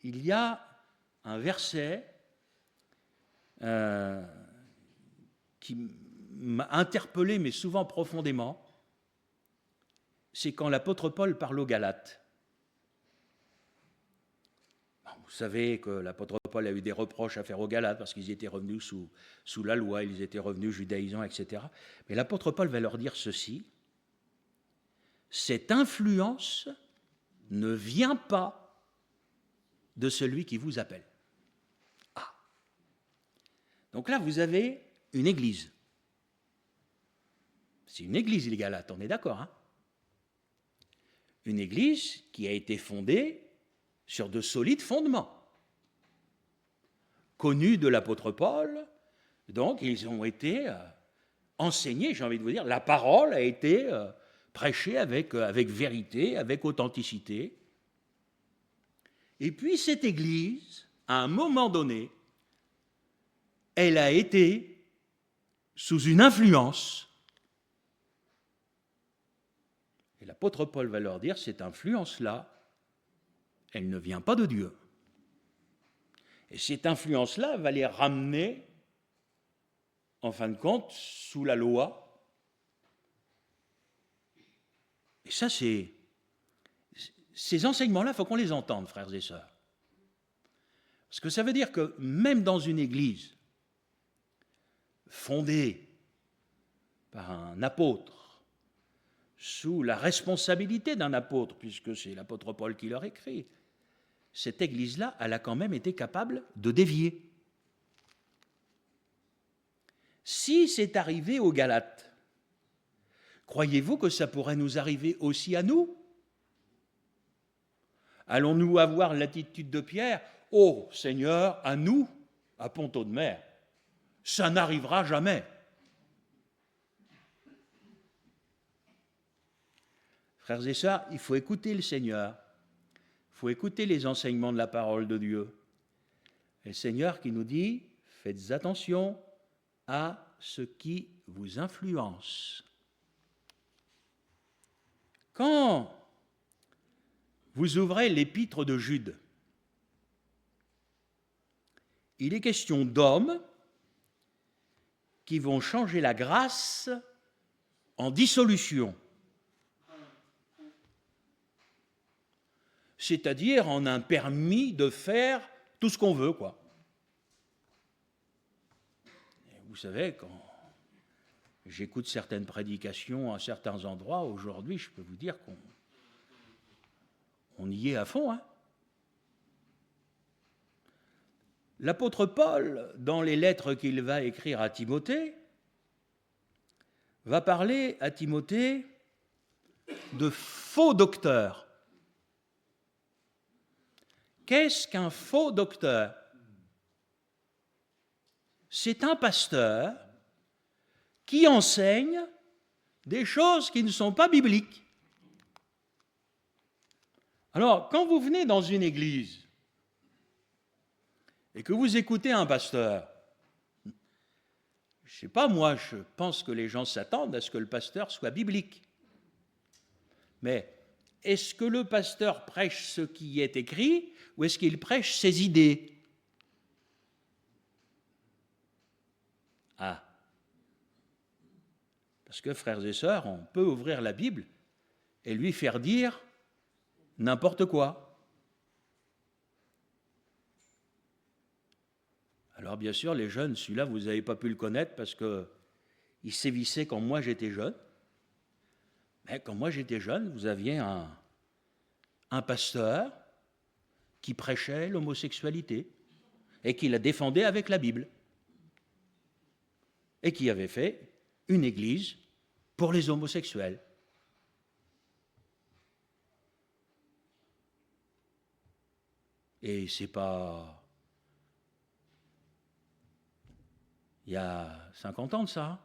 il y a un verset qui m'a interpellé, mais souvent profondément, c'est quand l'apôtre Paul parle aux Galates. Vous savez que l'apôtre Paul a eu des reproches à faire aux Galates parce qu'ils étaient revenus sous la loi, ils étaient revenus judaïsants, etc. Mais l'apôtre Paul va leur dire ceci, cette influence ne vient pas de celui qui vous appelle. Ah. Donc là, vous avez une église. C'est une église, les Galates, on est d'accord, hein? Une église qui a été fondée sur de solides fondements, connus de l'apôtre Paul, donc ils ont été enseignés, j'ai envie de vous dire, la parole a été prêchée avec vérité, avec authenticité. Et puis cette église, à un moment donné, elle a été sous une influence. Et l'apôtre Paul va leur dire, cette influence-là, elle ne vient pas de Dieu. Et cette influence-là va les ramener, en fin de compte, sous la loi. Et ça, ces enseignements-là, il faut qu'on les entende, frères et sœurs. Parce que ça veut dire que même dans une église fondée par un apôtre, sous la responsabilité d'un apôtre, puisque c'est l'apôtre Paul qui leur écrit, cette église-là, elle a quand même été capable de dévier. Si c'est arrivé aux Galates, croyez-vous que ça pourrait nous arriver aussi à nous? Allons-nous avoir l'attitude de Pierre? Oh Seigneur, à nous, à Pont-Audemer, ça n'arrivera jamais. Frères et sœurs, il faut écouter le Seigneur, il faut écouter les enseignements de la parole de Dieu. Et le Seigneur qui nous dit, faites attention à ce qui vous influence. Quand vous ouvrez l'épître de Jude, il est question d'hommes qui vont changer la grâce en dissolution. C'est-à-dire en un permis de faire tout ce qu'on veut, quoi. Et vous savez, quand j'écoute certaines prédications à certains endroits, aujourd'hui, je peux vous dire qu'on y est à fond, hein. L'apôtre Paul, dans les lettres qu'il va écrire à Timothée, va parler à Timothée de faux docteurs. Qu'est-ce qu'un faux docteur? C'est un pasteur qui enseigne des choses qui ne sont pas bibliques. Alors, quand vous venez dans une église et que vous écoutez un pasteur, je ne sais pas, moi, je pense que les gens s'attendent à ce que le pasteur soit biblique. Mais est-ce que le pasteur prêche ce qui est écrit ou est-ce qu'il prêche ses idées? Ah. Parce que, frères et sœurs, on peut ouvrir la Bible et lui faire dire n'importe quoi. Alors bien sûr, les jeunes, celui-là, vous n'avez pas pu le connaître parce qu'il sévissait quand moi j'étais jeune. Mais quand moi j'étais jeune, vous aviez un pasteur qui prêchait l'homosexualité et qui la défendait avec la Bible et qui avait fait une église pour les homosexuels. Et c'est pas... Il y a 50 ans de ça.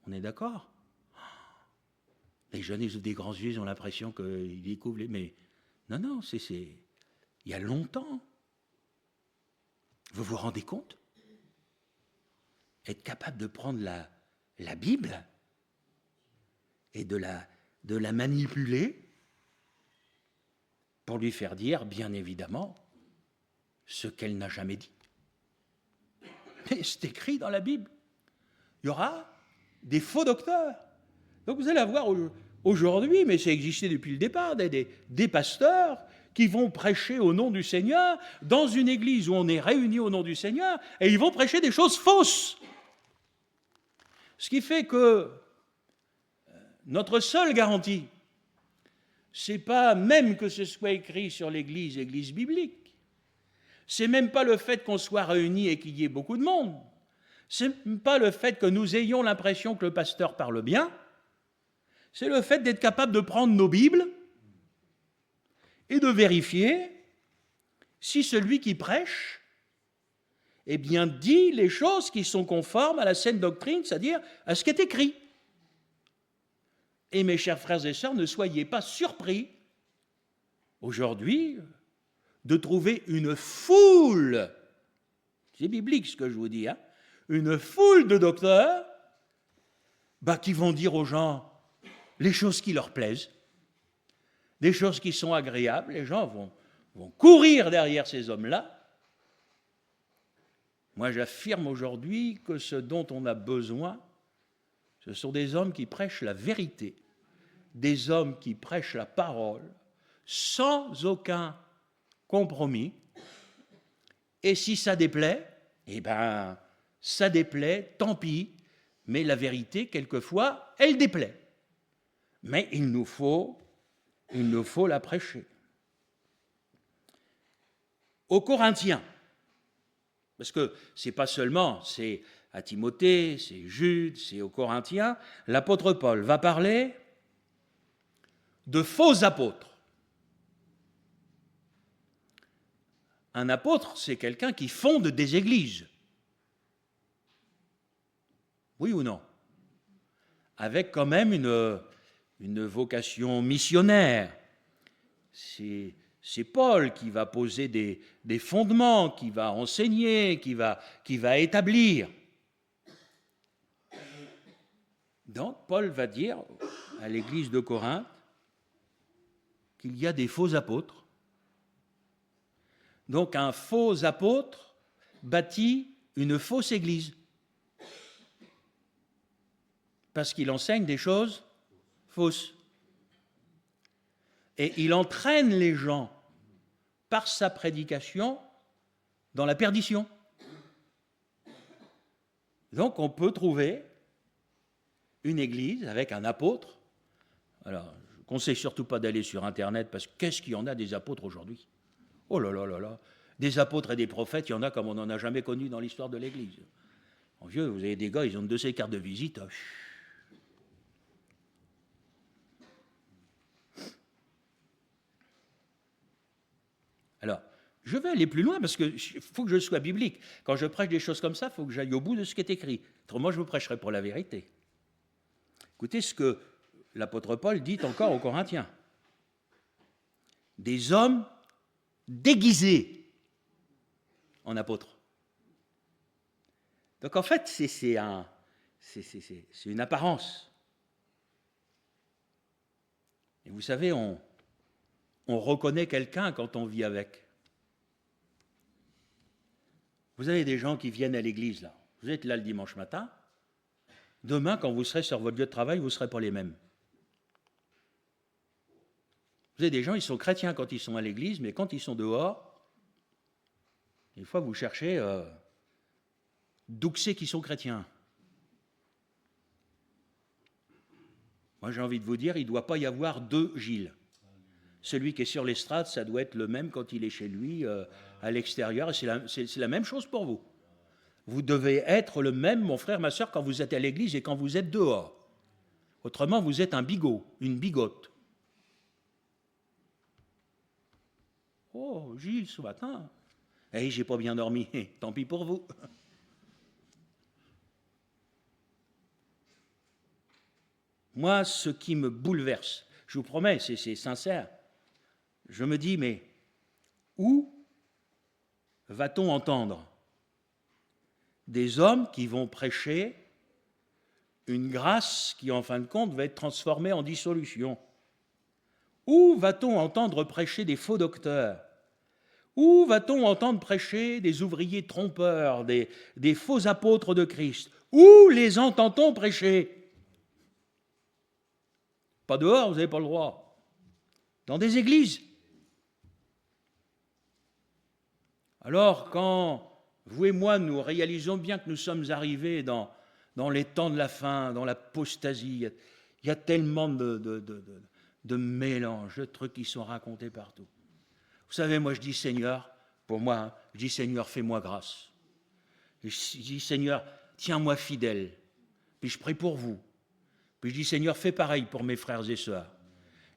On est d'accord? Les jeunes, ils ont des grands yeux, ils ont l'impression qu'ils découvrent les... Mais non, c'est... Il y a longtemps. Vous vous rendez compte? Être capable de prendre la Bible et de la manipuler pour lui faire dire, bien évidemment, ce qu'elle n'a jamais dit. Mais c'est écrit dans la Bible. Il y aura des faux docteurs. Donc vous allez avoir aujourd'hui, mais ça existait depuis le départ, des pasteurs qui vont prêcher au nom du Seigneur dans une église où on est réunis au nom du Seigneur et ils vont prêcher des choses fausses. Ce qui fait que notre seule garantie, c'est pas même que ce soit écrit sur l'église biblique. C'est même pas le fait qu'on soit réunis et qu'il y ait beaucoup de monde. C'est même pas le fait que nous ayons l'impression que le pasteur parle bien. C'est le fait d'être capable de prendre nos Bibles et de vérifier si celui qui prêche, eh bien, dit les choses qui sont conformes à la saine doctrine, c'est-à-dire à ce qui est écrit. Et mes chers frères et sœurs, ne soyez pas surpris aujourd'hui de trouver une foule, c'est biblique ce que je vous dis, hein, une foule de docteurs qui vont dire aux gens les choses qui leur plaisent, des choses qui sont agréables. Les gens vont courir derrière ces hommes-là. Moi, j'affirme aujourd'hui que ce dont on a besoin, ce sont des hommes qui prêchent la vérité, des hommes qui prêchent la parole, sans aucun compromis. Et si ça déplaît, eh bien, ça déplaît, tant pis, mais la vérité, quelquefois, elle déplaît. Mais il nous faut la prêcher. Aux Corinthiens, parce que c'est pas seulement, c'est à Timothée, c'est Jude, c'est aux Corinthiens, l'apôtre Paul va parler de faux apôtres. Un apôtre, c'est quelqu'un qui fonde des églises. Oui ou non? Avec quand même une vocation missionnaire. C'est Paul qui va poser des fondements, qui va enseigner, qui va établir. Donc, Paul va dire à l'église de Corinthe qu'il y a des faux apôtres. Donc, un faux apôtre bâtit une fausse église. Parce qu'il enseigne des choses fausses. Et il entraîne les gens par sa prédication dans la perdition. Donc on peut trouver une église avec un apôtre. Alors, je ne conseille surtout pas d'aller sur Internet parce que qu'est-ce qu'il y en a des apôtres aujourd'hui? Oh là là là là! Des apôtres et des prophètes, il y en a comme on n'en a jamais connu dans l'histoire de l'Église. En vieux, vous avez des gars, ils ont de ces cartes de visite. Alors, je vais aller plus loin parce qu'il faut que je sois biblique. Quand je prêche des choses comme ça, il faut que j'aille au bout de ce qui est écrit. Autrement, je vous prêcherai pour la vérité. Écoutez ce que l'apôtre Paul dit encore aux Corinthiens. Des hommes déguisés en apôtres. Donc en fait, c'est une apparence. Et vous savez, on reconnaît quelqu'un quand on vit avec. Vous avez des gens qui viennent à l'église, là. Vous êtes là le dimanche matin. Demain, quand vous serez sur votre lieu de travail, vous ne serez pas les mêmes. Vous avez des gens, ils sont chrétiens quand ils sont à l'église, mais quand ils sont dehors, des fois vous cherchez d'où c'est qu'ils sont chrétiens. Moi, j'ai envie de vous dire, il ne doit pas y avoir deux Gilles. Celui qui est sur l'estrade, ça doit être le même quand il est chez lui, à l'extérieur, et c'est la même chose pour vous. Vous devez être le même, mon frère, ma soeur, quand vous êtes à l'église et quand vous êtes dehors. Autrement, vous êtes un bigot, une bigote. Oh, Gilles, ce matin, j'ai pas bien dormi, tant pis pour vous. Moi, ce qui me bouleverse, je vous promets, c'est sincère, je me dis, mais où va-t-on entendre des hommes qui vont prêcher une grâce qui, en fin de compte, va être transformée en dissolution? Où va-t-on entendre prêcher des faux docteurs? Où va-t-on entendre prêcher des ouvriers trompeurs, des faux apôtres de Christ? Où les entend-on prêcher? Pas dehors, vous n'avez pas le droit. Dans des églises. Alors, quand vous et moi, nous réalisons bien que nous sommes arrivés dans les temps de la fin, dans l'apostasie, il y a tellement de mélanges, de trucs qui sont racontés partout. Vous savez, moi je dis Seigneur, pour moi, je dis Seigneur, fais-moi grâce. Et je dis Seigneur, tiens-moi fidèle. Puis je prie pour vous. Puis je dis Seigneur, fais pareil pour mes frères et sœurs.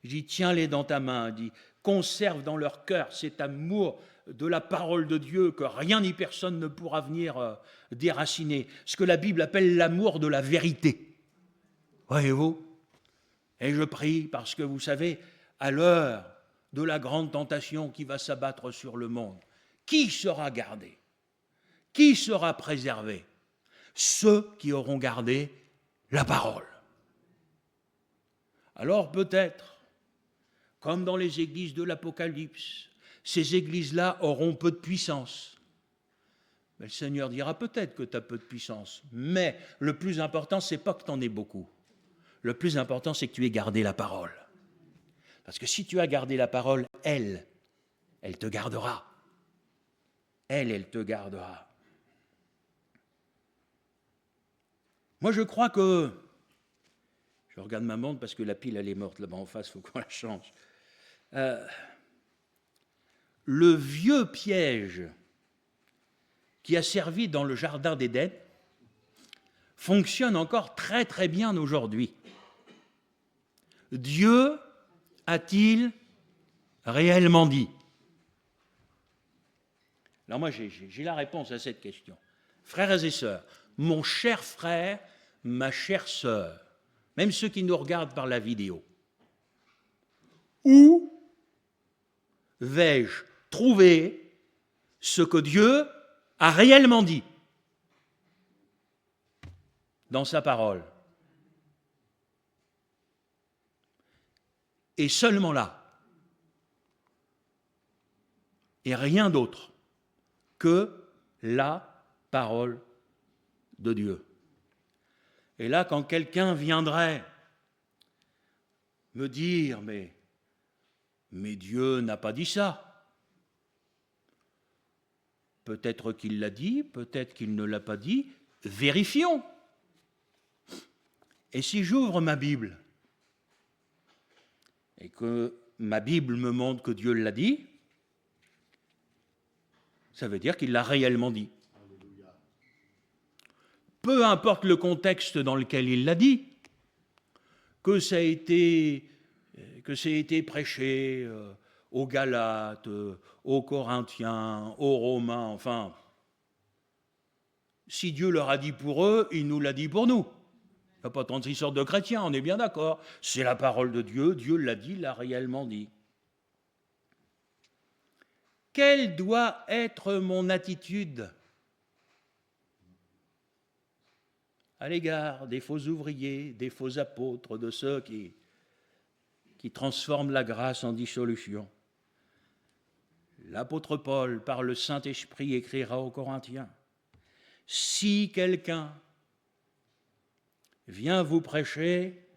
Je dis tiens-les dans ta main. Je dis conserve dans leur cœur cet amour de la parole de Dieu que rien ni personne ne pourra venir déraciner. Ce que la Bible appelle l'amour de la vérité. Voyez-vous? Et je prie parce que vous savez, à l'heure de la grande tentation qui va s'abattre sur le monde, qui sera gardé? Qui sera préservé? Ceux qui auront gardé la parole. Alors peut-être, comme dans les églises de l'Apocalypse, ces églises-là auront peu de puissance. Mais le Seigneur dira peut-être que tu as peu de puissance, mais le plus important, c'est pas que tu en aies beaucoup. Le plus important, c'est que tu aies gardé la parole. Parce que si tu as gardé la parole, elle te gardera. Elle te gardera. Moi, je crois que... Je regarde ma montre parce que la pile, elle est morte là-bas en face, il faut qu'on la change. Le vieux piège qui a servi dans le jardin d'Éden fonctionne encore très très bien aujourd'hui. Dieu a-t-il réellement dit? Alors moi j'ai la réponse à cette question. Frères et sœurs, mon cher frère, ma chère sœur, même ceux qui nous regardent par la vidéo, où vais-je trouver ce que Dieu a réellement dit dans sa parole? Et seulement là, et rien d'autre que la parole de Dieu. Et là, quand quelqu'un viendrait me dire, mais Dieu n'a pas dit ça. Peut-être qu'il l'a dit, peut-être qu'il ne l'a pas dit. Vérifions. Et si j'ouvre ma Bible et que ma Bible me montre que Dieu l'a dit, ça veut dire qu'il l'a réellement dit. Peu importe le contexte dans lequel il l'a dit, que ça a été prêché aux Galates, aux Corinthiens, aux Romains, enfin, si Dieu leur a dit pour eux, il nous l'a dit pour nous. Il n'y a pas 36 sortes de chrétiens, on est bien d'accord. C'est la parole de Dieu, Dieu l'a dit, l'a réellement dit. Quelle doit être mon attitude à l'égard des faux ouvriers, des faux apôtres, de ceux qui transforment la grâce en dissolution? L'apôtre Paul, par le Saint-Esprit, écrira aux Corinthiens: si quelqu'un vient vous prêcher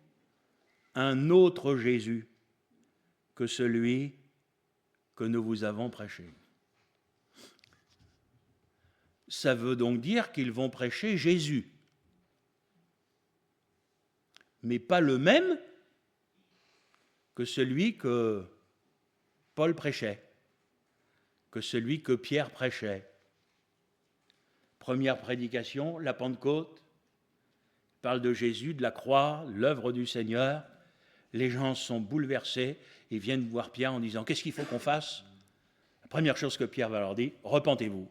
un autre Jésus que celui que nous vous avons prêché. Ça veut donc dire qu'ils vont prêcher Jésus, mais pas le même que celui que Paul prêchait, que celui que Pierre prêchait. Première prédication, la Pentecôte, parle de Jésus, de la croix, l'œuvre du Seigneur. Les gens sont bouleversés et viennent voir Pierre en disant: qu'est-ce qu'il faut qu'on fasse? La première chose que Pierre va leur dire: repentez-vous.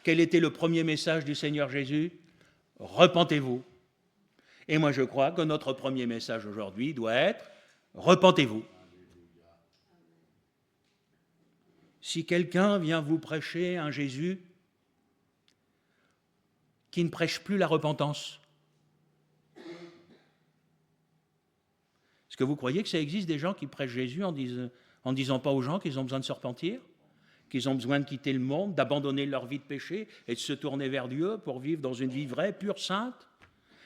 Quel était le premier message du Seigneur Jésus? Repentez-vous. Et moi je crois que notre premier message aujourd'hui doit être: repentez-vous. Si quelqu'un vient vous prêcher un Jésus qui ne prêche plus la repentance, est-ce que vous croyez que ça existe des gens qui prêchent Jésus en disant pas aux gens qu'ils ont besoin de se repentir, qu'ils ont besoin de quitter le monde, d'abandonner leur vie de péché et de se tourner vers Dieu pour vivre dans une vie vraie, pure, sainte?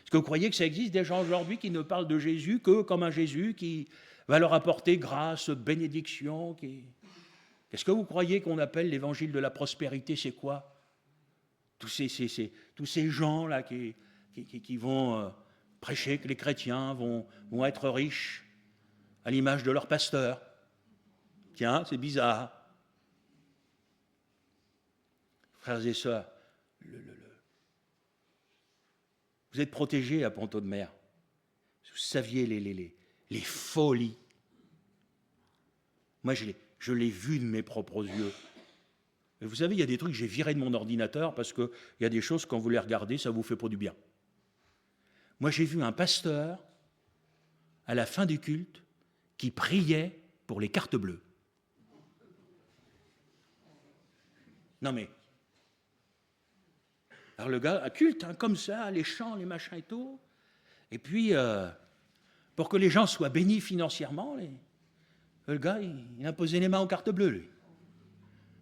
Est-ce que vous croyez que ça existe des gens aujourd'hui qui ne parlent de Jésus que comme un Jésus qui va leur apporter grâce, bénédiction Qu'est-ce que vous croyez qu'on appelle l'évangile de la prospérité? C'est quoi? Tous ces gens-là qui vont prêcher que les chrétiens vont être riches à l'image de leur pasteur. Tiens, c'est bizarre. Frères et sœurs, vous êtes protégés à Pont-Audemer. Vous saviez les folies. Moi, je l'ai vu de mes propres yeux. Et vous savez, il y a des trucs que j'ai virés de mon ordinateur parce qu'il y a des choses, quand vous les regardez, ça ne vous fait pas du bien. Moi, j'ai vu un pasteur, à la fin du culte, qui priait pour les cartes bleues. Non mais, alors le gars, un culte, hein, comme ça, les chants, les machins et tout, et puis, pour que les gens soient bénis financièrement, le gars, il imposait les mains aux cartes bleues, lui.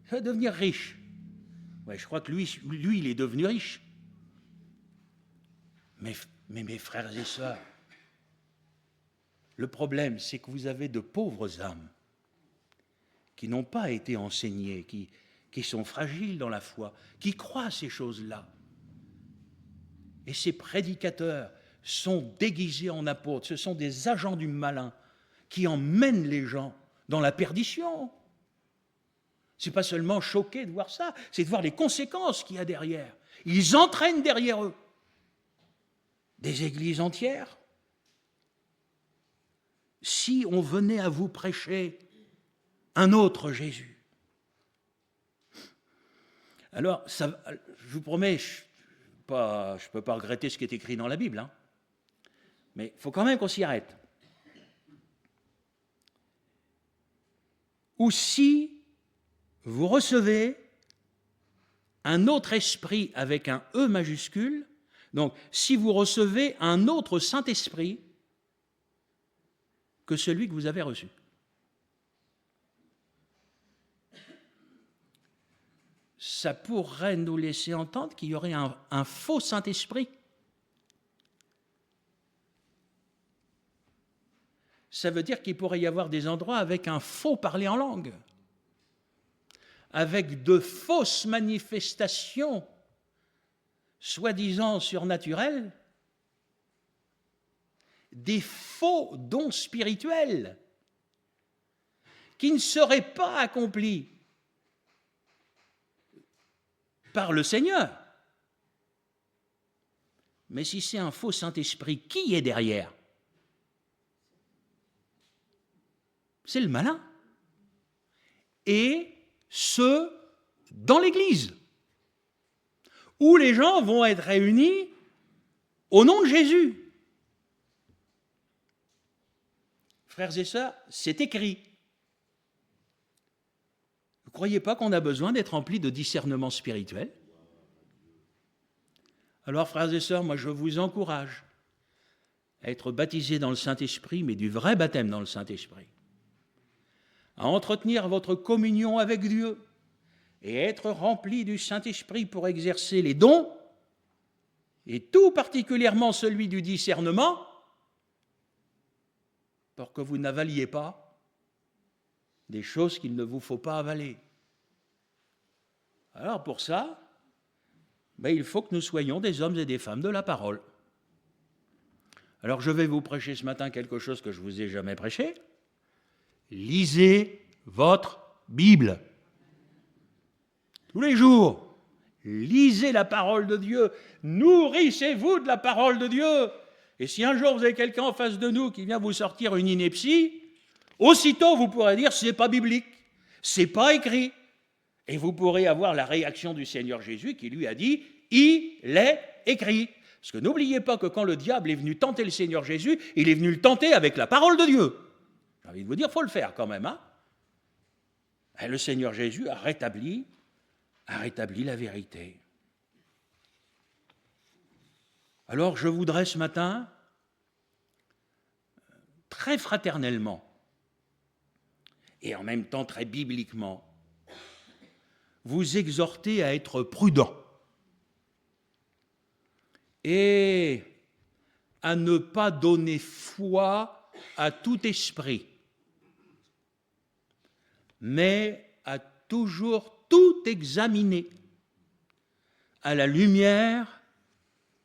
Il va devenir riche. Ouais, je crois que lui, il est devenu riche. Mais mes frères et sœurs, le problème, c'est que vous avez de pauvres âmes qui n'ont pas été enseignées, qui sont fragiles dans la foi, qui croient à ces choses-là. Et ces prédicateurs sont déguisés en apôtres, ce sont des agents du malin qui emmènent les gens dans la perdition. Ce n'est pas seulement choqué de voir ça, c'est de voir les conséquences qu'il y a derrière. Ils entraînent derrière eux des églises entières. Si on venait à vous prêcher un autre Jésus, alors, ça, je vous promets, je ne peux pas regretter ce qui est écrit dans la Bible, hein, mais il faut quand même qu'on s'y arrête. Ou si vous recevez un autre esprit avec un E majuscule, donc si vous recevez un autre Saint-Esprit que celui que vous avez reçu. Ça pourrait nous laisser entendre qu'il y aurait un faux Saint-Esprit. Ça veut dire qu'il pourrait y avoir des endroits avec un faux parler en langue. avec de fausses manifestations soi-disant surnaturelles, des faux dons spirituels qui ne seraient pas accomplis par le Seigneur. Mais si c'est un faux Saint-Esprit, qui est derrière? C'est le malin. Et ce, dans l'Église, où les gens vont être réunis au nom de Jésus. Frères et sœurs, c'est écrit. Vous ne croyez pas qu'on a besoin d'être rempli de discernement spirituel? Alors, frères et sœurs, moi je vous encourage à être baptisés dans le Saint-Esprit, mais du vrai baptême dans le Saint-Esprit, à entretenir votre communion avec Dieu et être remplis du Saint-Esprit pour exercer les dons, et tout particulièrement celui du discernement, pour que vous n'avaliez pas des choses qu'il ne vous faut pas avaler. Alors pour ça, il faut que nous soyons des hommes et des femmes de la parole. Alors je vais vous prêcher ce matin quelque chose que je ne vous ai jamais prêché. Lisez votre Bible. Tous les jours, lisez la parole de Dieu. Nourrissez-vous de la parole de Dieu. Et si un jour vous avez quelqu'un en face de nous qui vient vous sortir une ineptie, aussitôt vous pourrez dire c'est pas biblique, c'est pas écrit. Et vous pourrez avoir la réaction du Seigneur Jésus qui lui a dit il est écrit. Parce que n'oubliez pas que quand le diable est venu tenter le Seigneur Jésus, il est venu le tenter avec la parole de Dieu. J'ai envie de vous dire, il faut le faire quand même. Et le Seigneur Jésus a rétabli la vérité. Alors je voudrais ce matin, très fraternellement, et en même temps très bibliquement, vous exhorter à être prudent et à ne pas donner foi à tout esprit, mais à toujours tout examiner à la lumière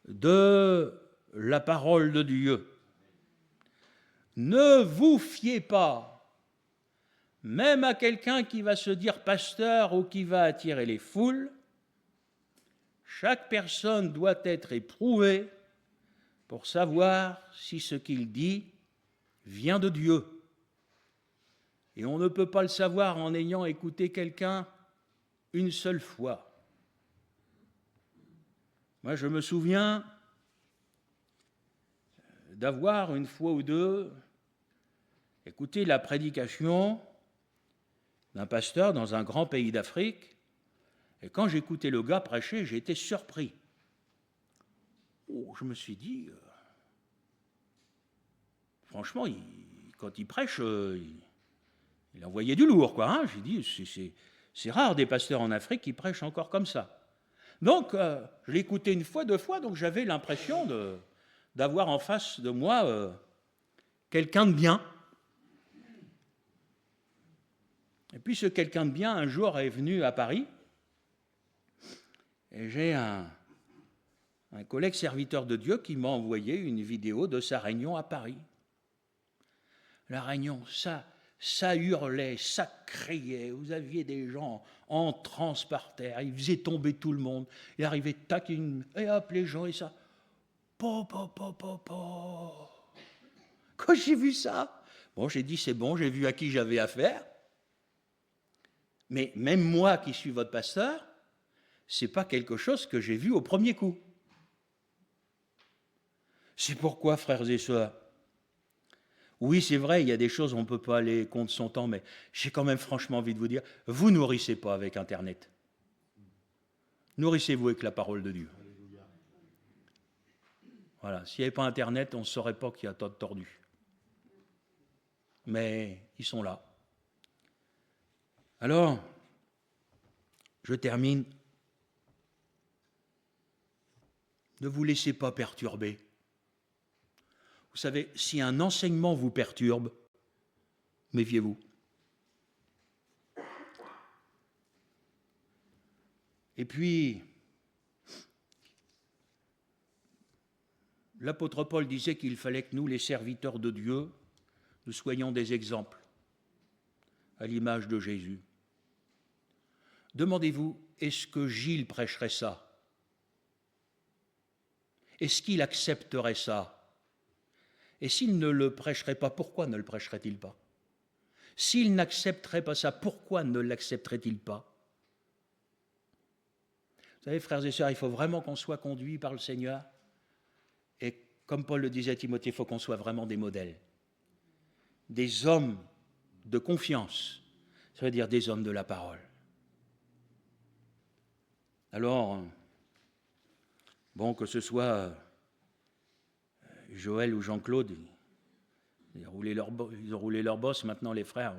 de la parole de Dieu. Ne vous fiez pas même à quelqu'un qui va se dire pasteur ou qui va attirer les foules. Chaque personne doit être éprouvée pour savoir si ce qu'il dit vient de Dieu. Et on ne peut pas le savoir en ayant écouté quelqu'un une seule fois. Moi, je me souviens d'avoir une fois ou deux écouté la prédication d'un pasteur dans un grand pays d'Afrique, et quand j'écoutais le gars prêcher, j'ai été surpris. Je me suis dit, franchement, quand il prêche, il envoyait du lourd, quoi. J'ai dit, c'est rare des pasteurs en Afrique qui prêchent encore comme ça. Donc, je l'ai écouté une fois, deux fois, donc j'avais l'impression d'avoir en face de moi quelqu'un de bien. Et puis ce quelqu'un de bien, un jour, est venu à Paris, et j'ai un collègue serviteur de Dieu qui m'a envoyé une vidéo de sa réunion à Paris. La réunion, ça hurlait, ça criait, vous aviez des gens en transe par terre, ils faisaient tomber tout le monde, il arrivait, tac, et hop, les gens, et ça, Quand j'ai vu ça, j'ai dit, c'est bon, j'ai vu à qui j'avais affaire. Mais même moi qui suis votre pasteur, ce n'est pas quelque chose que j'ai vu au premier coup. C'est pourquoi, frères et sœurs, oui, c'est vrai, il y a des choses, on ne peut pas aller contre son temps, mais j'ai quand même franchement envie de vous dire, vous nourrissez pas avec Internet. Nourrissez-vous avec la parole de Dieu. Voilà, s'il n'y avait pas Internet, on ne saurait pas qu'il y a tant de tordus. Mais ils sont là. Alors, je termine. Ne vous laissez pas perturber. Vous savez, si un enseignement vous perturbe, méfiez-vous. Et puis, l'apôtre Paul disait qu'il fallait que nous, les serviteurs de Dieu, nous soyons des exemples à l'image de Jésus. Demandez-vous, est-ce que Gilles prêcherait ça? Est-ce qu'il accepterait ça? Et s'il ne le prêcherait pas, pourquoi ne le prêcherait-il pas? S'il n'accepterait pas ça, pourquoi ne l'accepterait-il pas? Vous savez, frères et sœurs, il faut vraiment qu'on soit conduit par le Seigneur. Et comme Paul le disait à Timothée, il faut qu'on soit vraiment des modèles. Des hommes de confiance, ça veut dire des hommes de la parole. Alors, bon, que ce soit Joël ou Jean-Claude, ils ont roulé leur bosse, maintenant les frères.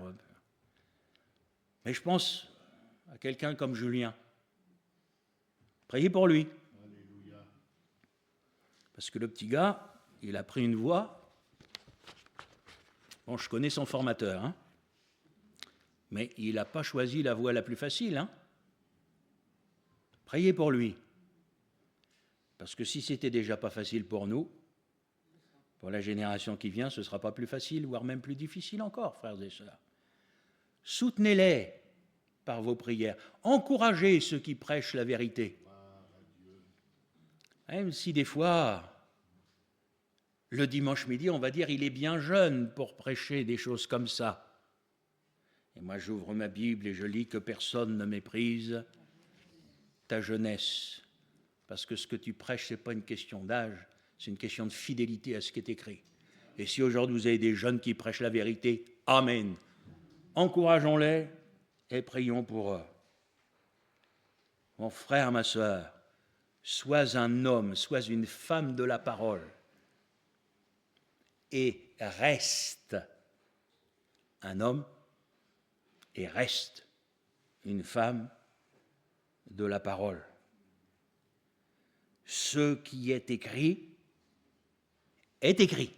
Mais je pense à quelqu'un comme Julien. Priez pour lui. Alléluia. Parce que le petit gars, il a pris une voie. Bon, je connais son formateur, hein, mais il n'a pas choisi la voie la plus facile. Hein. Priez pour lui. Parce que si c'était déjà pas facile pour nous, pour la génération qui vient, ce ne sera pas plus facile, voire même plus difficile encore, frères et sœurs. Soutenez-les par vos prières. Encouragez ceux qui prêchent la vérité. Même si des fois, le dimanche midi, on va dire, il est bien jeune pour prêcher des choses comme ça. Et moi, j'ouvre ma Bible et je lis que personne ne méprise ta jeunesse. Parce que ce que tu prêches, ce n'est pas une question d'âge, c'est une question de fidélité à ce qui est écrit. Et si aujourd'hui vous avez des jeunes qui prêchent la vérité, amen. Encourageons-les et prions pour eux. Mon frère, ma sœur, sois un homme, sois une femme de la parole et reste un homme et reste une femme de la parole. Ce qui est écrit est écrit.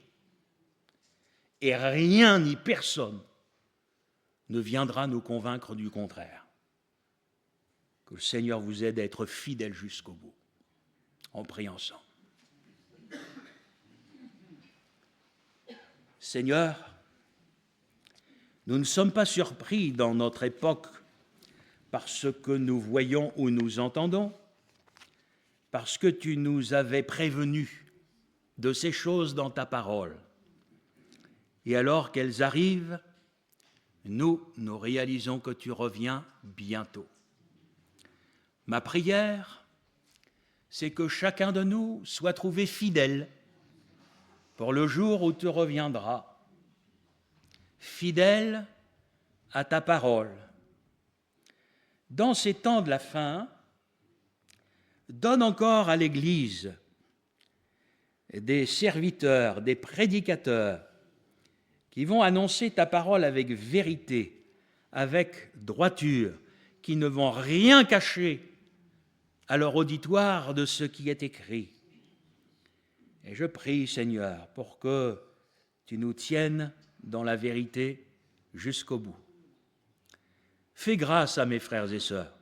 Et rien ni personne ne viendra nous convaincre du contraire. Que le Seigneur vous aide à être fidèle jusqu'au bout. On prie ensemble. Seigneur, nous ne sommes pas surpris dans notre époque par ce que nous voyons ou nous entendons, parce que tu nous avais prévenus de ces choses dans ta parole. Et alors qu'elles arrivent, nous réalisons que tu reviens bientôt. Ma prière, c'est que chacun de nous soit trouvé fidèle pour le jour où tu reviendras, fidèle à ta parole. Dans ces temps de la fin, donne encore à l'Église des serviteurs, des prédicateurs qui vont annoncer ta parole avec vérité, avec droiture, qui ne vont rien cacher à leur auditoire de ce qui est écrit. Et je prie, Seigneur, pour que tu nous tiennes dans la vérité jusqu'au bout. Fais grâce à mes frères et sœurs,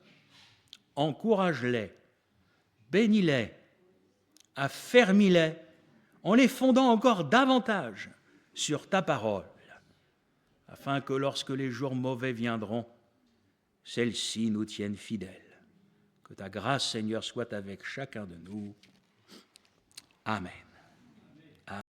encourage-les, bénis-les, affermis-les, en les fondant encore davantage sur ta parole, afin que lorsque les jours mauvais viendront, celles-ci nous tiennent fidèles. Que ta grâce, Seigneur, soit avec chacun de nous. Amen.